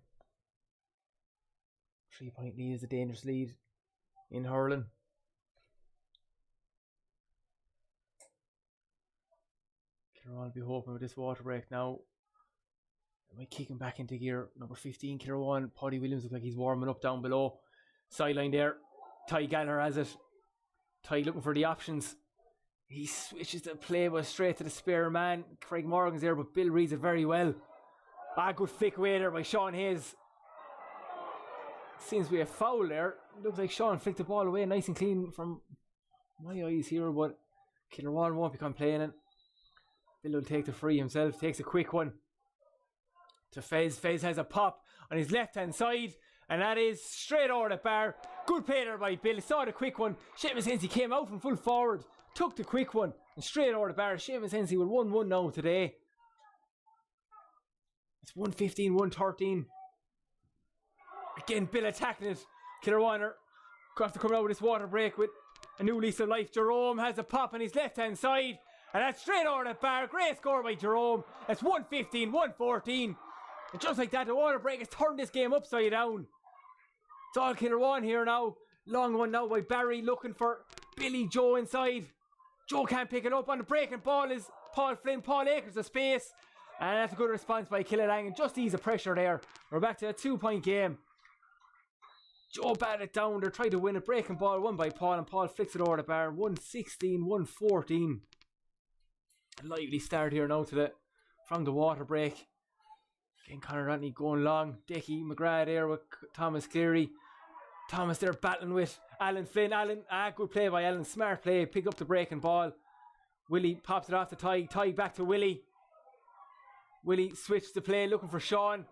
3-point lead is a dangerous lead in hurling. Kilruane will be hoping with this water break now. They might kick him back into gear. Number 15, Kilruane. Paddy Williams looks like he's warming up down below. Sideline there. Ty Gallagher has it. Ty looking for the options. He switches the play but straight to the spare man. Craig Morgan's there, but Bill reads it very well. Good flick away there by Sean Hayes. Seems to be a foul there. Looks like Sean flicked the ball away nice and clean from my eyes here, but Kilruane won't be complaining. Bill will take the free himself. Takes a quick one to Fez. Fez has a pop on his left hand side, and that is straight over the bar. Good play there by Bill. He saw the quick one. Seamus Hensey came out from full forward, took the quick one, and straight over the bar. Seamus Hensey with 1-1 now today. It's 1:15, 1:13. Again, Bill attacking it. Kilruane got to come out with this water break with a new lease of life. Jerome has a pop on his left hand side, and that's straight over the bar. Great score by Jerome. That's 1:15, 1:14. And just like that, the water break has turned this game upside down. It's all Kilruane here now. Long one now by Barry, looking for Billy Joe inside. Joe can't pick it up. On the breaking ball is Paul Flynn. Paul Akers of space. And that's a good response by Kiladangan. Just ease the pressure there. We're back to a 2-point game. Joe batted it down. They're trying to win a breaking ball won by Paul, and Paul flicks it over the bar. 1:16, 1:14. A lively start here now from the water break. Again, Conor Anthony going long. Dickie McGrath there with Thomas Cleary. Thomas there battling with Alan Flynn. Good play by Alan. Smart play. Pick up the breaking ball. Willie pops it off to Ty. Ty back to Willie. Willie switched the play, looking for Sean.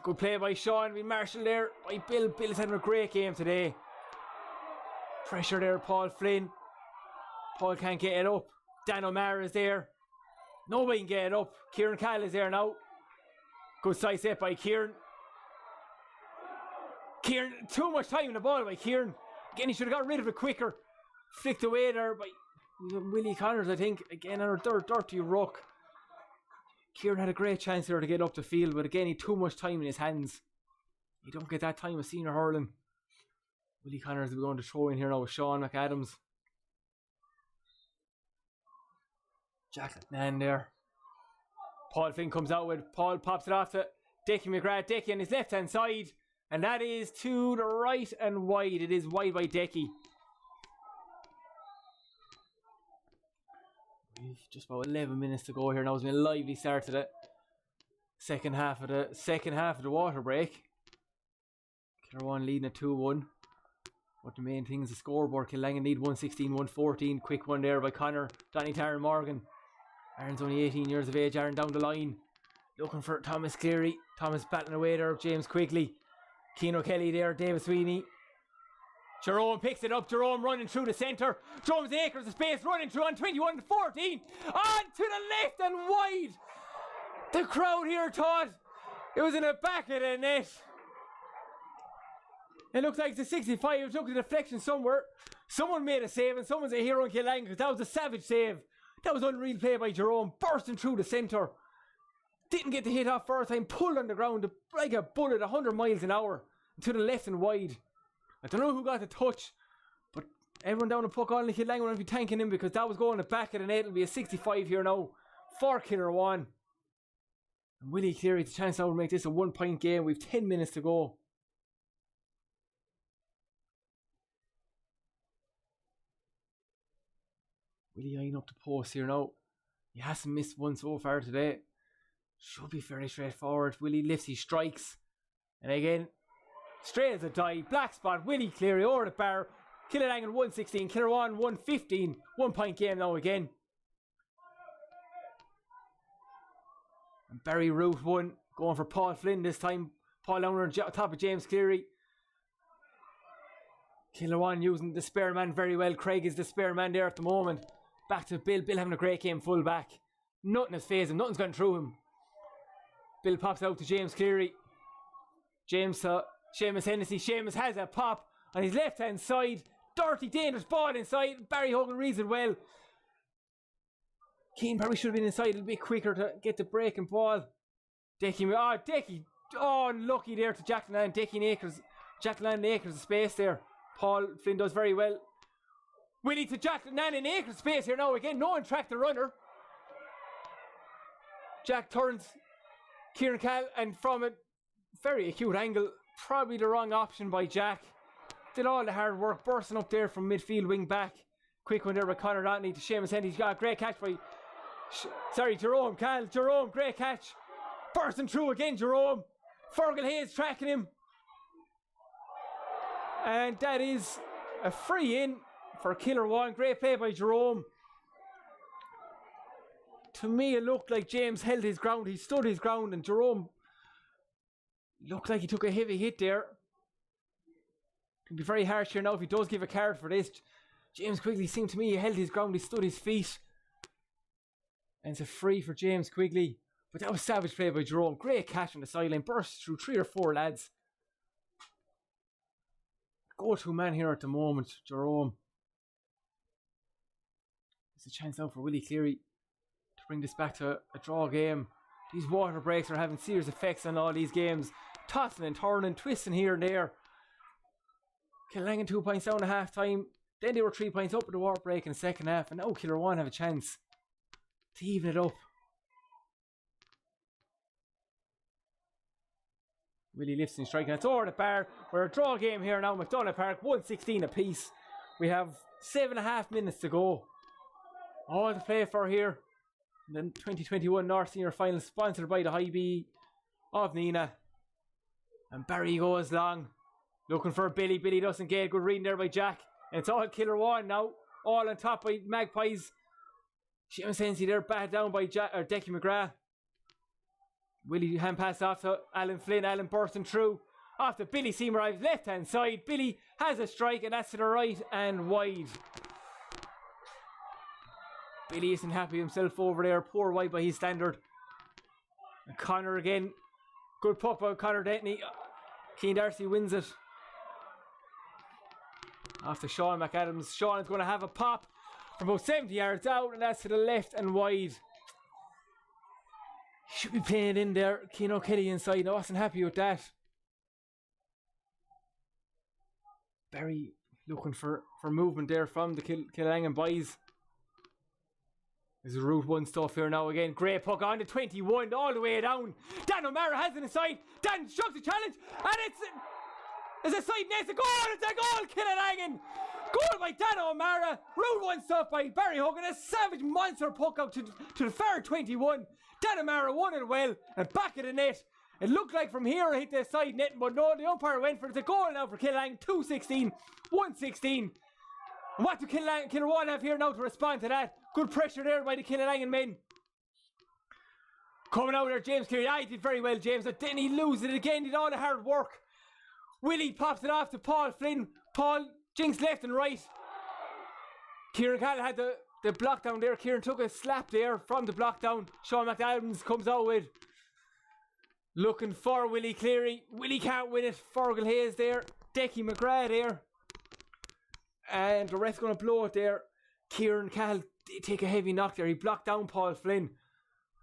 Good play by Sean. We Marshall there by Bill. Bill's having a great game today. Pressure there, Paul Flynn. Paul can't get it up. Dan O'Mara is there. Nobody can get it up. Kieran Kyle is there now. Good side set by Kieran. Kieran, too much time in the ball by Kieran. Again, he should have got rid of it quicker. Flicked away there by Willie Connors, I think. Again, on a dirty ruck. Kieran had a great chance there to get up the field, but again, he had too much time in his hands. You don't get that time with senior hurling. Willie Connors will be going to throw in here now with Sean McAdams. Jack McNan there. Paul Flynn comes out with. Paul pops it off to Dickie McGrath. Dickie on his left hand side, and that is to the right and wide. It is wide by Dickie. Just about 11 minutes to go here now. It's been a lively start to the second half of the water break. Kilruane leading at 2-1. But the main thing is the scoreboard. Kiladangan lead 1:16, 1:14. Quick one there by Connor. Danny Taryn Morgan. Aaron's only 18 years of age. Aaron down the line. Looking for Thomas Cleary. Thomas battling away there. James Quigley. Keane Kelly there. David Sweeney. Jerome picks it up. Jerome running through the centre. Jones Akers of space running through on 21-14. On to the left and wide. The crowd here thought it was in the back of the net. It looks like it's a 65. It took a deflection somewhere. Someone made a save, and someone's a hero in Kiladangan, because that was a savage save. That was unreal play by Jerome. Bursting through the centre. Didn't get the hit off first time. Pulled on the ground like a bullet, 100 miles an hour. To the left and wide. I don't know who got the touch, but everyone down the puck on the Kiladangan will be thanking him, because that was going to the back of the net. It'll be a 65 here now for Kilruane. And Willie Cleary has a chance now to make this a 1-point game. We've 10 minutes to go. Willie eyeing up the post here now. He hasn't missed one so far today. Should be fairly straightforward. Willie lifts, he strikes. And again, straight as a die. Black spot. Willie Cleary over the bar. Kiladangan 1:16. Kilruane 1:15. 1-point game now again. And Barry Root one. Going for Paul Flynn this time. Paul Lowner on top of James Cleary. Kilruane using the spare man very well. Craig is the spare man there at the moment. Back to Bill. Bill having a great game full back. Nothing has phased him. Nothing's gone through him. Bill pops out to James Cleary. James to Seamus Hennessy. Seamus has a pop on his left hand side. Dirty, dangerous ball inside. Barry Hogan reads it well. Keane probably should have been inside a little bit quicker to get the breaking ball. Decky. Oh, unlucky there to Jack Lannan. Jack Lannan Acres of space there. Paul Flynn does very well. Willie to Jack Lannan Acres of space here now again. No one tracked the runner. Jack turns. Kieran Cal, and from a very acute angle, probably the wrong option by Jack. Did all the hard work, bursting up there from midfield wing back. Quick one there by Conor Dotney to Seamus Henty. He's got a great catch by Jerome Cal. Jerome, great catch. Bursting through again, Jerome. Fergal Hayes tracking him. And that is a free in for Kilruane. Great play by Jerome. To me, it looked like James held his ground. He stood his ground, and Jerome looked like he took a heavy hit there. Can be very harsh here now if he does give a card for this. James Quigley seemed to me he held his ground. He stood his feet. And it's a free for James Quigley. But that was savage play by Jerome. Great catch on the sideline. Burst through 3 or 4 lads. Go-to man here at the moment, Jerome. There's a chance now for Willie Cleary to bring this back to a draw game. These water breaks are having serious effects on all these games. Tossing and turning, twisting here and there. Kiladangan 2 points down at half time. Then they were 3 points up with the water break in the second half. And now Kilruane have a chance to even it up. Willie lifts and striking. It's over the bar. We're a draw game here now. MacDonagh Park, 1-16 apiece. We have 7.5 minutes to go. All to play for here. And then 2021 North Senior Final, sponsored by the High B of Nenagh. And Barry goes long. Looking for Billy. Billy doesn't get. Good reading there by Jack. And it's all Kilruane now. All on top by Magpies. Seamus Henty there, batted down by Decky McGrath. Willie hand pass off to Alan Flynn. Alan bursting through. Off to Billy Seymour, left hand side. Billy has a strike, and that's to the right and wide. Billy isn't happy himself over there. Poor wide by his standard. And Connor again. Good puck by Conor Dotney. Keane Darcy wins it. Off to Sean McAdams. Sean is going to have a pop from about 70 yards out, and that's to the left and wide. Should be playing it in there. Keane O'Kelly inside. I wasn't happy with that. Barry looking for movement there from the Kiladangan boys. There's a Route 1 stuff here now again. Great puck on to 21 all the way down. Dan O'Mara has it inside. Dan struck the challenge, and it's a side net. It's a goal. It's a goal. Kiladangan. Goal by Dan O'Mara. Route 1 stuff by Barry Hogan. A savage monster puck out to the far 21. Dan O'Mara won it well and back of the net. It looked like from here it hit the side net, but no, the umpire went for it. It's a goal now for Kiladangan. 2-16, 1-16. What do Kilruane have here now to respond to that? Good pressure there by the Kiladangan men. Coming out there, James Cleary. He did very well, James. But then he loses it again. Did all the hard work. Willie pops it off to Paul Flynn. Paul jinks left and right. Kieran Cal had the block down there. Kieran took a slap there from the block down. Sean McAdams comes out with. Looking for Willie Cleary. Willie can't win it. Fergal Hayes there. Decky McGrath there. And the ref's going to blow it there. Kieran Cal did take a heavy knock there. He blocked down Paul Flynn.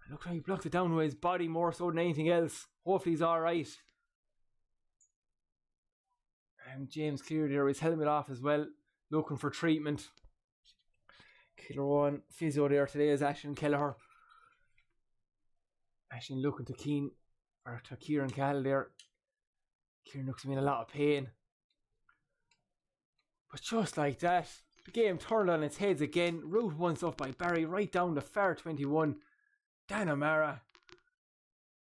It looked like he blocked it down with his body more so than anything else. Hopefully he's alright. And James Cleary there, his helmet off as well. Looking for treatment. Kilruane physio there today is Ashton Kelleher. Ashton looking to Kieran Cal there. Kieran looks to be in a lot of pain. But just like that, the game turned on its heads again. Route 1 stuff by Barry right down to far 21. Dan O'Mara,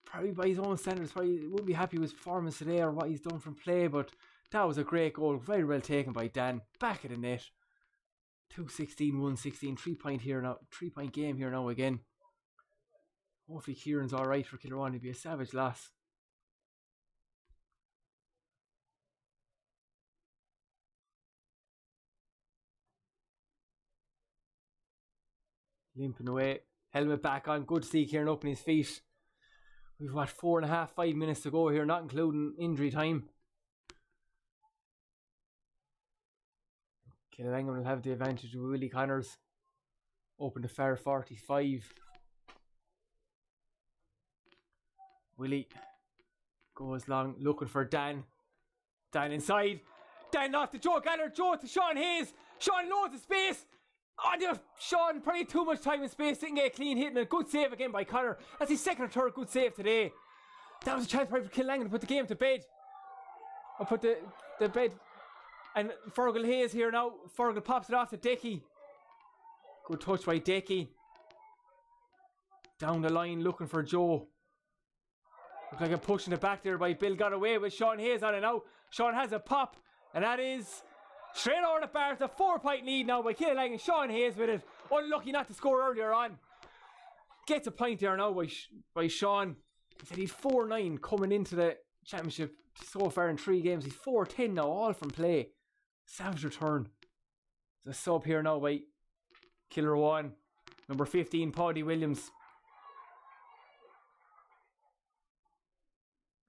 probably by his own standards, probably wouldn't be happy with his performance today or what he's done from play, but that was a great goal. Very well taken by Dan. Back of the net. 2-16, 1-16, 3-point here now. 3-point game here now again. Hopefully Kieran's alright for Kilruane. It'd be a savage loss. Limping away. Helmet back on. Good to see Kieran up on his feet. We've got 4.5, 5 minutes to go here, not including injury time. Kiladangan will have the advantage with Willie Connors. Open to far 45. Willie goes long, looking for Dan. Dan inside. Dan off to Joe Gallard. Joe to Sean Hayes. Sean loads of space. Oh, Sean probably too much time and space. Didn't get a clean hit, and a good save again by Connor. That's his second or third good save today. That was a chance probably for Kiladangan to put the game to bed. Or put the bed. And Fergal Hayes here now. Fergal pops it off to Decky. Good touch by Decky. Down the line looking for Joe. Looks like I'm pushing it back there by Bill. Got away with Sean Hayes on it now. Sean has a pop. And that is straight over the bar. It's a 4-point lead now by Kiladangan. Sean Hayes with it. Unlucky not to score earlier on. Gets a point there now by Sean. He said he's 4-9 coming into the championship so far in 3 games. He's 4-10 now, all from play. Savage return. There's a sub here now by Kilruane. Number 15, Paddy Williams.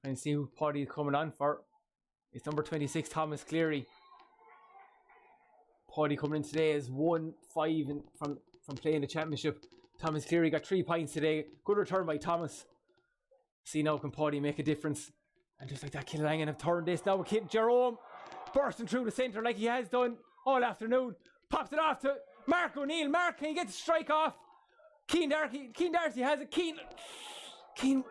And see who Paddy is coming on for. It's number 26, Thomas Cleary. Paddy coming in today is 1-5 from playing the championship. Thomas Cleary got 3 points today. Good return by Thomas. See now can Paddy make a difference. And just like that, Kiladangan have turned this now. Jerome bursting through the centre like he has done all afternoon. Pops it off to Mark O'Neill. Mark, can he get the strike off? Keane Darcy has it. Keane,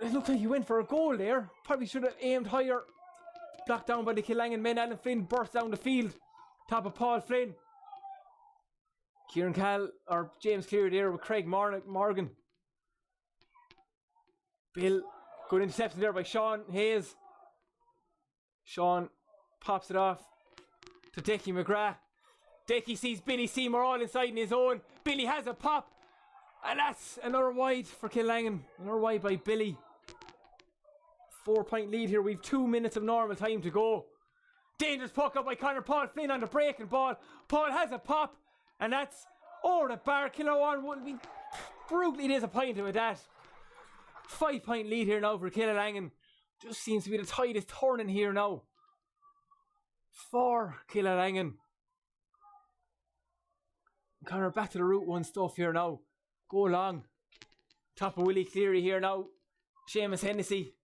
it looked like he went for a goal there. Probably should have aimed higher. Blocked down by the Kiladangan men. Alan Flynn burst down the field. Top of Paul Flynn. Kieran Cal or James Cleary there with Craig Morgan. Bill, good interception there by Sean Hayes. Sean pops it off to Decky McGrath. Decky sees Billy Seymour all inside in his own. Billy has a pop. And that's another wide for Kiladangan. Another wide by Billy. 4-point lead here. We've 2 minutes of normal time to go. Dangerous puck up by Connor. Paul Flynn on the breaking ball. Paul has a pop. And that's over the bar. Kilruane will be brutally disappointed with that. 5-point lead here now for Kiladangan. Just seems to be the tide is turning here now. For Kiladangan. Connor back to the Route 1 stuff here now. Go long. Top of Willie Cleary here now. Seamus Hennessy.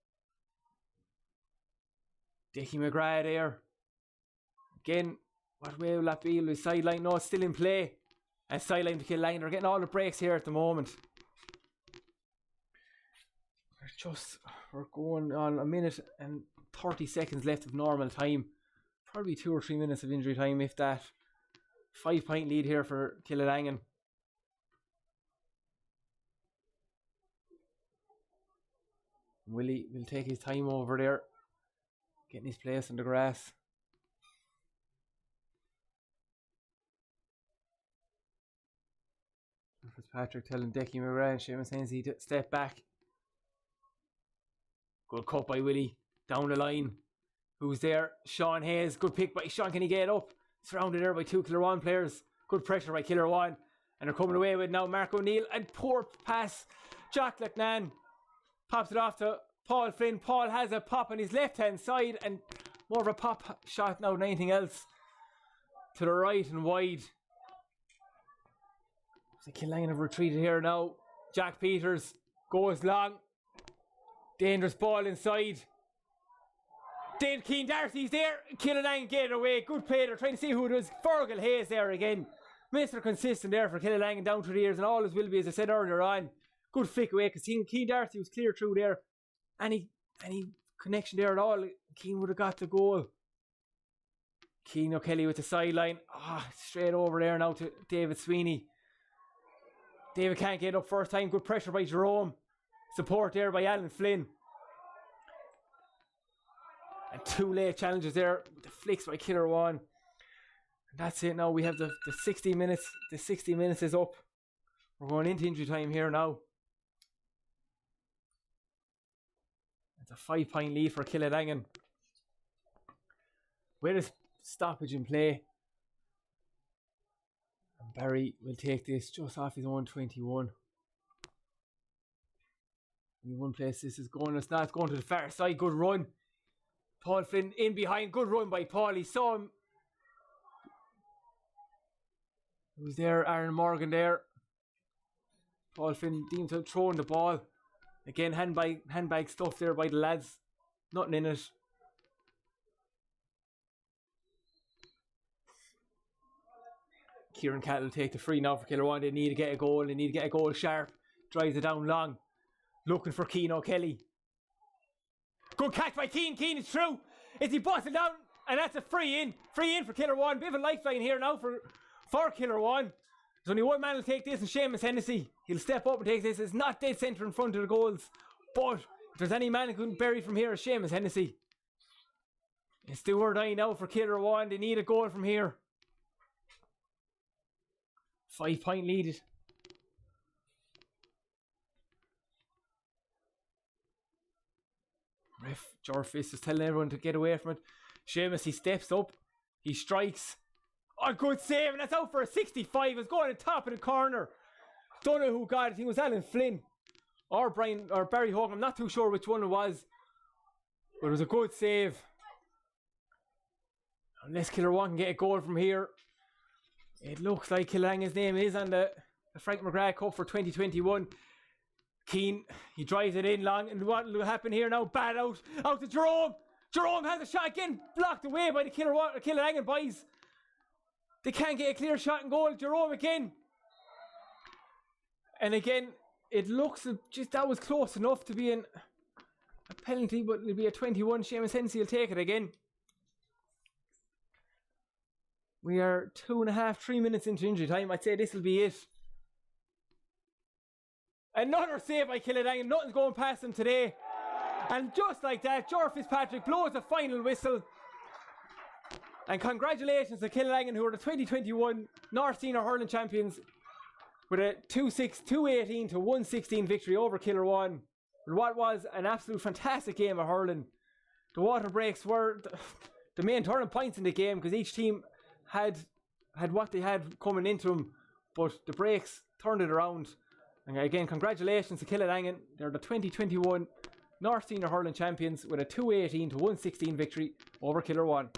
Dickie McGrath there. Again, what way will that be? Will sideline? No, it's still in play. And sideline to Kiladangan. They're getting all the breaks here at the moment. We're going on a minute and 30 seconds left of normal time. Probably 2 or 3 minutes of injury time, if that. 5-point lead here for Kiladangan. Willie will take his time over there, getting his place on the grass. Ger Fitzpatrick telling Decky McGrath and Seamus Hensey to step back. Good cut by Willie. Down the line. Who's there? Sean Hayes. Good pick by Sean. Can he get up? Surrounded there by 2 Kilruane players. Good pressure by Kilruane. And they're coming away with now Mark O'Neill. And poor pass. Jack Lecnan pops it off to Paul Flynn. Paul has a pop on his left hand side. And more of a pop shot now than anything else. To the right and wide. The Kiladangan have retreated here now. Jack Peters goes long. Dangerous ball inside. Dave Keane Darcy's there. Kiladangan get it away. Good play. They're trying to see who it was. Fergal Hayes there again. Mr. Consistent there for Kiladangan down through the years, and always will be, as I said earlier on. Good flick away because Keane Darcy was clear through there. Any connection there at all, Keane would have got the goal. Keane O'Kelly with the sideline. Straight over there now to David Sweeney. David can't get up first time. Good pressure by Jerome. Support there by Alan Flynn. And 2 late challenges there. The flicks by Kilruane. And that's it now. We have the 60 minutes. The 60 minutes is up. We're going into injury time here now. It's a 5-point lead for Kiladangan. With a stoppage in play. And Barry will take this just off his own 21. In one place this is going. It's not going to the far side. Good run. Paul Flynn in behind. Good run by Paul. He saw him. Who's there? Aaron Morgan there. Paul Flynn deemed to have thrown the ball. Again, handbag stuff there by the lads. Nothing in it. Kieran Catt will take the free now for Kilruane. They need to get a goal. They need to get a goal sharp. Drives it down long. Looking for Cian O'Kelly. Good catch by Cian. Cian is through. Is he busted down? And that's a free in. Free in for Kilruane. Bit of a lifeline here now for Kilruane. There's only one man who'll take this, and Seamus Hennessy. He'll step up and take this. It's not dead centre in front of the goals. But if there's any man who can bury from here, it's Seamus Hennessy. It's do or die now for Kilruane. They need a goal from here. 5-point lead. Ref Ger Fitzpatrick is telling everyone to get away from it. Seamus, he steps up. He strikes. Oh, good save, and that's out for a 65. It's going on top of the corner. Don't know who got it. I think it was Alan Flynn or Barry Hogan. I'm not too sure which one it was, but it was a good save. Unless Kilruane can get a goal from here. It looks like Kiladangan's name is on the Frank McGrath Cup for 2021. Cian, he drives it in long, and what will happen here now? Bad out to Jerome. Jerome has a shot again, blocked away by the Kiladangan boys. They can't get a clear shot and goal. Jerome again. And again, it looks just that was close enough to be a penalty, but it'll be a 21. Seamus Hennessy will take it again. We are 2.5-3 minutes into injury time. I'd say this will be it. Another save by Kiladangan. Nothing's going past them today. And just like that, Ger Fitzpatrick blows the final whistle. And congratulations to Kiladangan, who are the 2021 North Senior Hurling champions, with a 218 to 116 victory over Kilruane. What was an absolute fantastic game of hurling. The water breaks were the main turning points in the game, because each team had what they had coming into them, but the breaks turned it around. And again, congratulations to Kiladangan. They're the 2021 North Senior Hurling champions with a 218 to 116 victory over Kilruane.